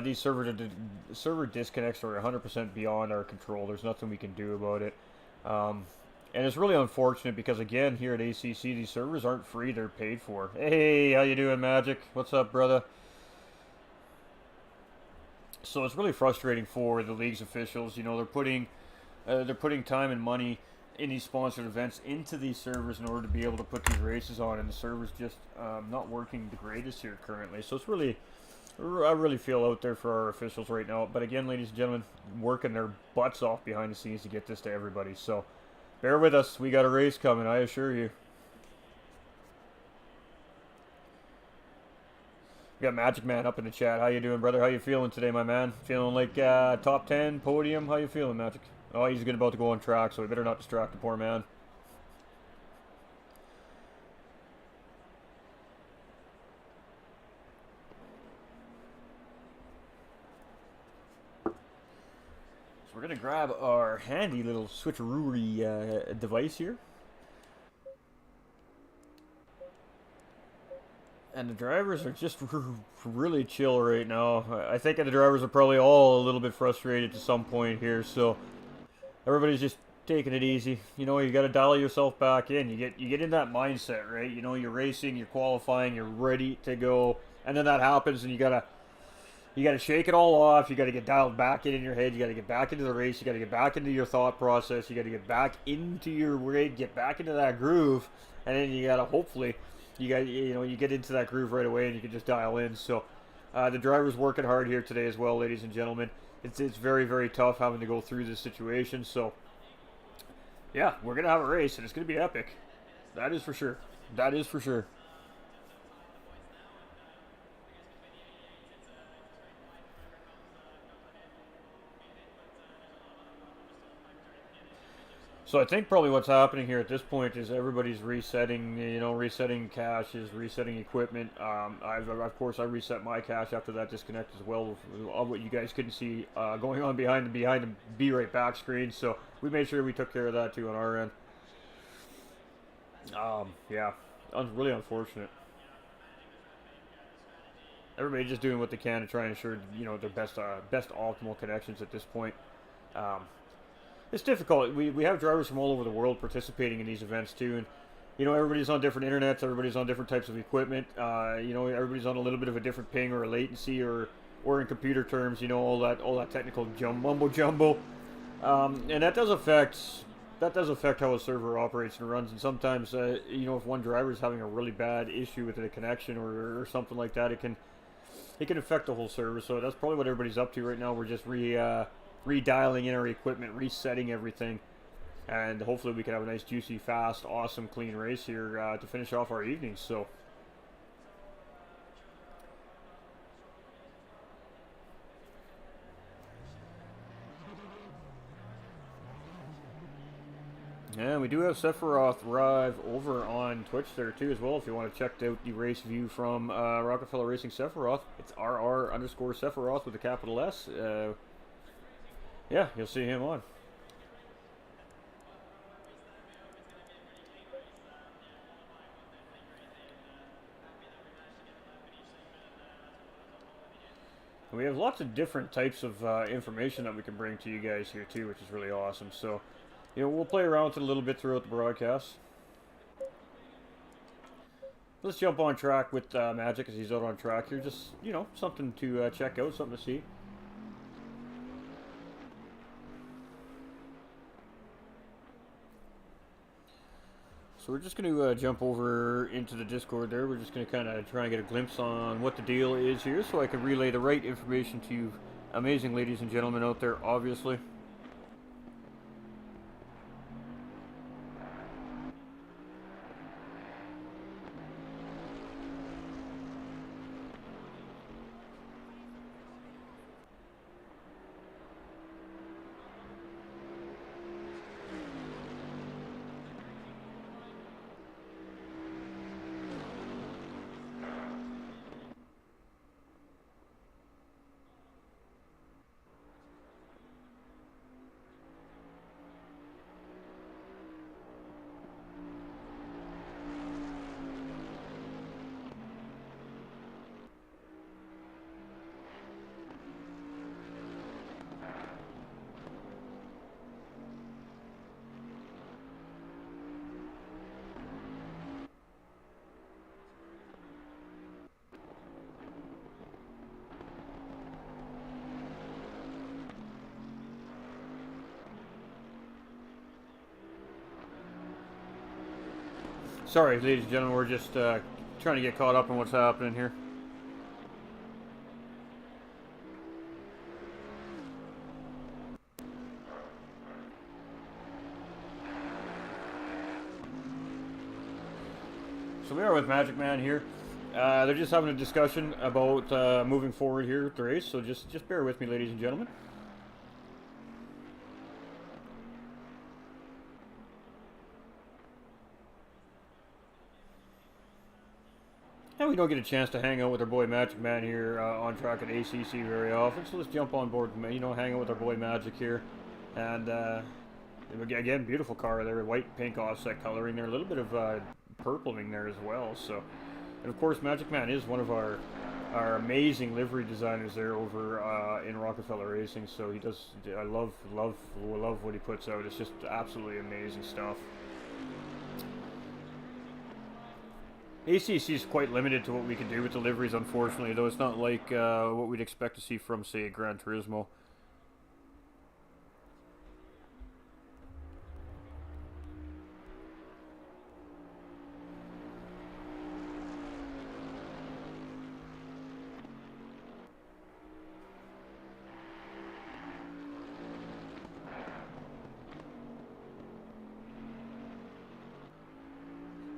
These server disconnects are 100% beyond our control. There's nothing we can do about it. And it's really unfortunate because, again, here at ACC, these servers aren't free, they're paid for. Hey, how you doing, Magic? What's up, brother? So it's really frustrating for the league's officials. You know, they're putting time and money in these sponsored events into these servers in order to be able to put these races on, and the server's just not working the greatest here currently. So it's really... I really feel out there for our officials right now. But again, ladies and gentlemen, working their butts off behind the scenes to get this to everybody. So... bear with us. We got a race coming, I assure you. We got Magic Man up in the chat. How you doing, brother? How you feeling today, my man? Feeling like top 10 podium? How you feeling, Magic? Oh, he's about to go on track, so we better not distract the poor man. We're going to grab our handy little switcheroo device here. And the drivers are just really chill right now. I think the drivers are probably all a little bit frustrated to some point here, so everybody's just taking it easy. You know, you got to dial yourself back in. You get in that mindset, right? You know, you're racing, you're qualifying, you're ready to go, and then that happens, and you got to shake it all off. You got to get dialed back in your head. You got to get back into the race. You got to get back into your thought process. You got to get back into your rig, get back into that groove, and then you got to hopefully you get into that groove right away, and you can just dial in. So the driver's working hard here today as well, ladies and gentlemen. It's very, very tough having to go through this situation. So yeah, we're gonna have a race, and it's gonna be epic. That is for sure. That is for sure. So I think probably what's happening here at this point is everybody's resetting, resetting caches, resetting equipment. Of course, I reset my cache after that disconnect as well, of what you guys couldn't see going on behind the Be Right Back screen. So we made sure we took care of that too on our end. Yeah, really unfortunate. Everybody's just doing what they can to try and ensure, their best optimal connections at this point. It's difficult. We have drivers from all over the world participating in these events too, and everybody's on different internets, everybody's on different types of equipment. Everybody's on a little bit of a different ping or a latency, or in computer terms, all that technical mumbo jumbo, and that does affect how a server operates and runs. And sometimes, if one driver is having a really bad issue with a connection or something like that, it can affect the whole server. So that's probably what everybody's up to right now. We're just redialing in our equipment, resetting everything, and hopefully we can have a nice, juicy, fast, awesome, clean race here to finish off our evening. So And we do have Sephiroth Rive over on Twitch there too as well. If you want to check out the race view from Rockefeller Racing Sephiroth, it's RR_Sephiroth with a capital S. Yeah, you'll see him on. We have lots of different types of information that we can bring to you guys here too, which is really awesome. So, you know, we'll play around with it a little bit throughout the broadcast. Let's jump on track with Magic as he's out on track here. Just, you know, something to check out, something to see. So we're just going to jump over into the Discord there. We're just going to kind of try and get a glimpse on what the deal is here so I can relay the right information to you amazing ladies and gentlemen out there, obviously. Sorry, ladies and gentlemen, we're just trying to get caught up on what's happening here. So we are with Magic Man here. They're just having a discussion about moving forward here with the race, so just bear with me, ladies and gentlemen. And we don't get a chance to hang out with our boy Magic Man here on track at ACC very often, so let's jump on board, you know, hang out with our boy Magic here. And again, beautiful car there, white pink offset coloring there, a little bit of purpling there as well. So, and of course, Magic Man is one of our amazing livery designers there over in Rockefeller Racing. So he does, I love what he puts out. It's just absolutely amazing stuff. ACC is quite limited to what we can do with the liveries, unfortunately, though it's not like what we'd expect to see from, say, Gran Turismo.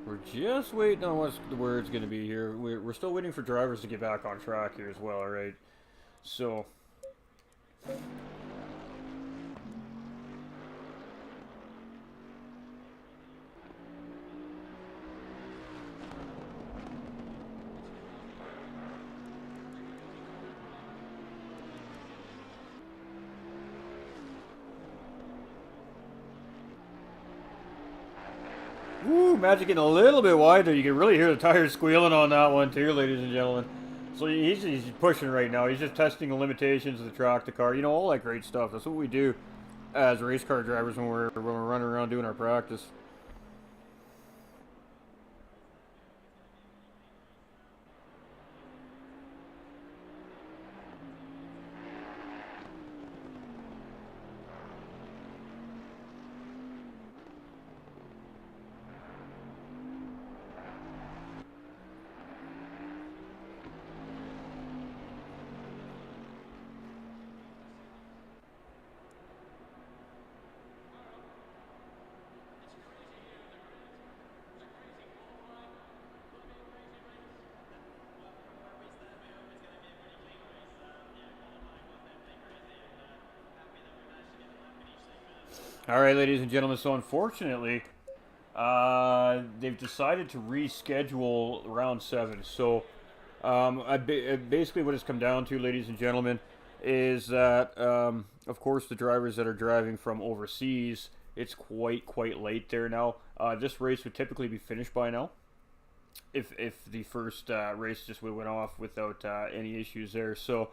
We're just waiting on what the word's going to be here. We're still waiting for drivers to get back on track here as well, alright? So... Woo, Magic getting a little bit wider. You can really hear the tires squealing on that one too, ladies and gentlemen. So he's pushing right now. He's just testing the limitations of the track, the car. You know, all that great stuff. That's what we do as race car drivers when we're running around doing our practice. All right, ladies and gentlemen. So unfortunately, they've decided to reschedule round 7. So basically, what it's come down to, ladies and gentlemen, is that of course the drivers that are driving from overseas, it's quite late there now. This race would typically be finished by now, if the first race just went off without any issues there. So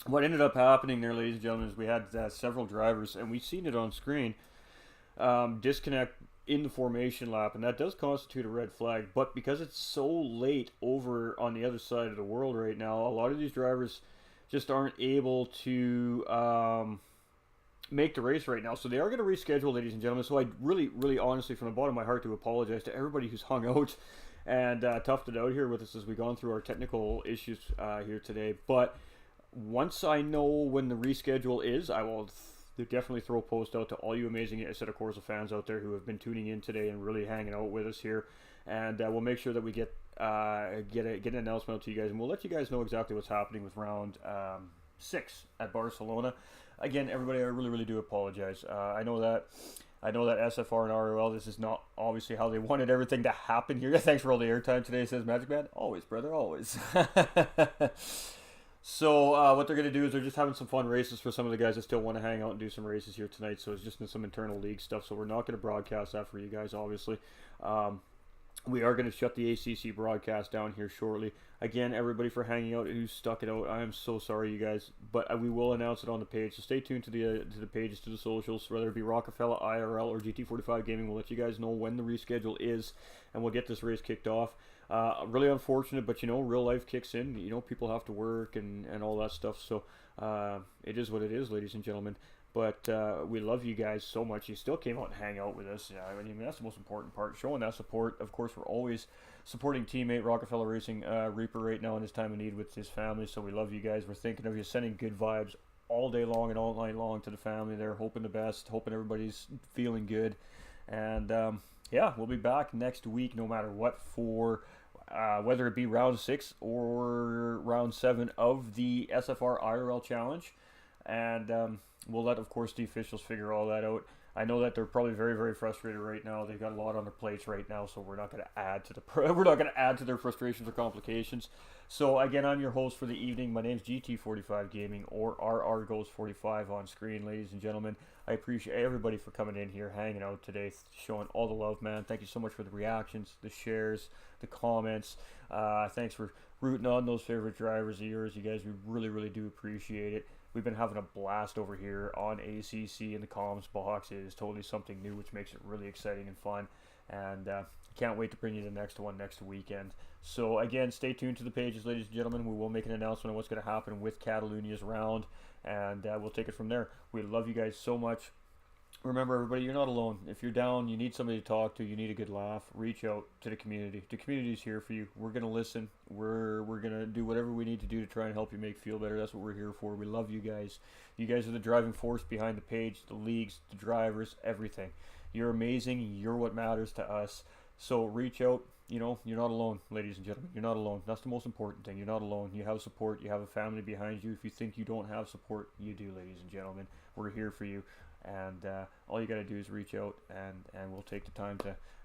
what ended up happening there, ladies and gentlemen, is we had several drivers, and we've seen it on screen, disconnect in the formation lap, and that does constitute a red flag. But because it's so late over on the other side of the world right now, a lot of these drivers just aren't able to make the race right now. So they are going to reschedule, ladies and gentlemen. So I really honestly, from the bottom of my heart, to apologize to everybody who's hung out and toughed it out here with us as we've gone through our technical issues here today. But once I know when the reschedule is, I will definitely throw a post out to all you amazing Assetto Corsa fans out there who have been tuning in today and really hanging out with us here. And we'll make sure that we get an announcement out to you guys, and we'll let you guys know exactly what's happening with round 6 at Barcelona. Again, everybody, I really do apologize. I know that SFR and IRL, this is not obviously how they wanted everything to happen here. Thanks for all the airtime today, says Magic Man. Always, brother, always. So what they're going to do is they're just having some fun races for some of the guys that still want to hang out and do some races here tonight. So it's just some internal league stuff. So we're not going to broadcast that for you guys, obviously. We are going to shut the ACC broadcast down here shortly. Again, everybody for hanging out who stuck it out, I am so sorry, you guys. But we will announce it on the page. So stay tuned to the pages, to the socials, whether it be Rockefeller, IRL, or GT45 Gaming. We'll let you guys know when the reschedule is, and we'll get this race kicked off. Really unfortunate, but real life kicks in. People have to work and all that stuff. So it is what it is, ladies and gentlemen. But we love you guys so much. You still came out and hang out with us. I mean, that's the most important part. Showing that support. Of course, we're always supporting teammate Rockefeller Racing Reaper right now in his time of need with his family. So we love you guys. We're thinking of you, sending good vibes all day long and all night long to the family there. Hoping the best. Hoping everybody's feeling good. And yeah, we'll be back next week no matter what for whether it be round 6 or round 7 of the SFR IRL Challenge. And we'll let, of course, the officials figure all that out. I know that they're probably very frustrated right now. They've got a lot on their plates right now, so we're not going to add to their frustrations or complications. So again, I'm your host for the evening. My name's GT45 Gaming, or RR Goes 45 on screen, ladies and gentlemen. I appreciate everybody for coming in here, hanging out today, showing all the love, man. Thank you so much for the reactions, the shares, the comments. Thanks for rooting on those favorite drivers of yours. You guys, we really do appreciate it. We've been having a blast over here on ACC in the comms box. It is totally something new, which makes it really exciting and fun. And can't wait to bring you the next one next weekend. So again, stay tuned to the pages, ladies and gentlemen. We will make an announcement on what's going to happen with Cataluyna's round, and we'll take it from there. We love you guys so much. Remember, everybody, you're not alone. If you're down, you need somebody to talk to, you need a good laugh, reach out to the community. The community's here for you. We're going to listen. We're going to do whatever we need to do to try and help you make feel better. That's what we're here for. We love you guys. You guys are the driving force behind the page, the leagues, the drivers, everything. You're amazing. You're what matters to us. So reach out. You're not alone, ladies and gentlemen. You're not alone. That's the most important thing. You're not alone. You have support. You have a family behind you. If you think you don't have support, you do, ladies and gentlemen. We're here for you. And all you got to do is reach out, and we'll take the time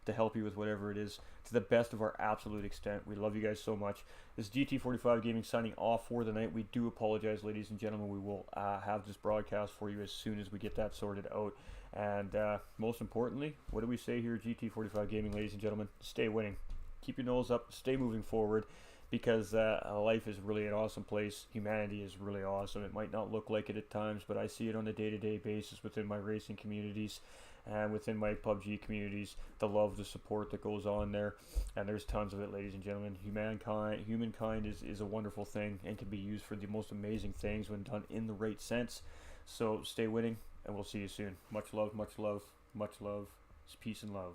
to help you with whatever it is to the best of our absolute extent. We love you guys so much. This is GT45 Gaming signing off for the night. We do apologize, ladies and gentlemen. We will have this broadcast for you as soon as we get that sorted out. And most importantly, what do we say here at GT45 Gaming, ladies and gentlemen? Stay winning. Keep your nose up. Stay moving forward. Because life is really an awesome place. Humanity is really awesome. It might not look like it at times, but I see it on a day-to-day basis within my racing communities and within my PUBG communities. The love, the support that goes on there, and there's tons of it, ladies and gentlemen. Humankind is a wonderful thing and can be used for the most amazing things when done in the right sense. So stay winning, and we'll see you soon. Much love, much love, much love. Peace and love.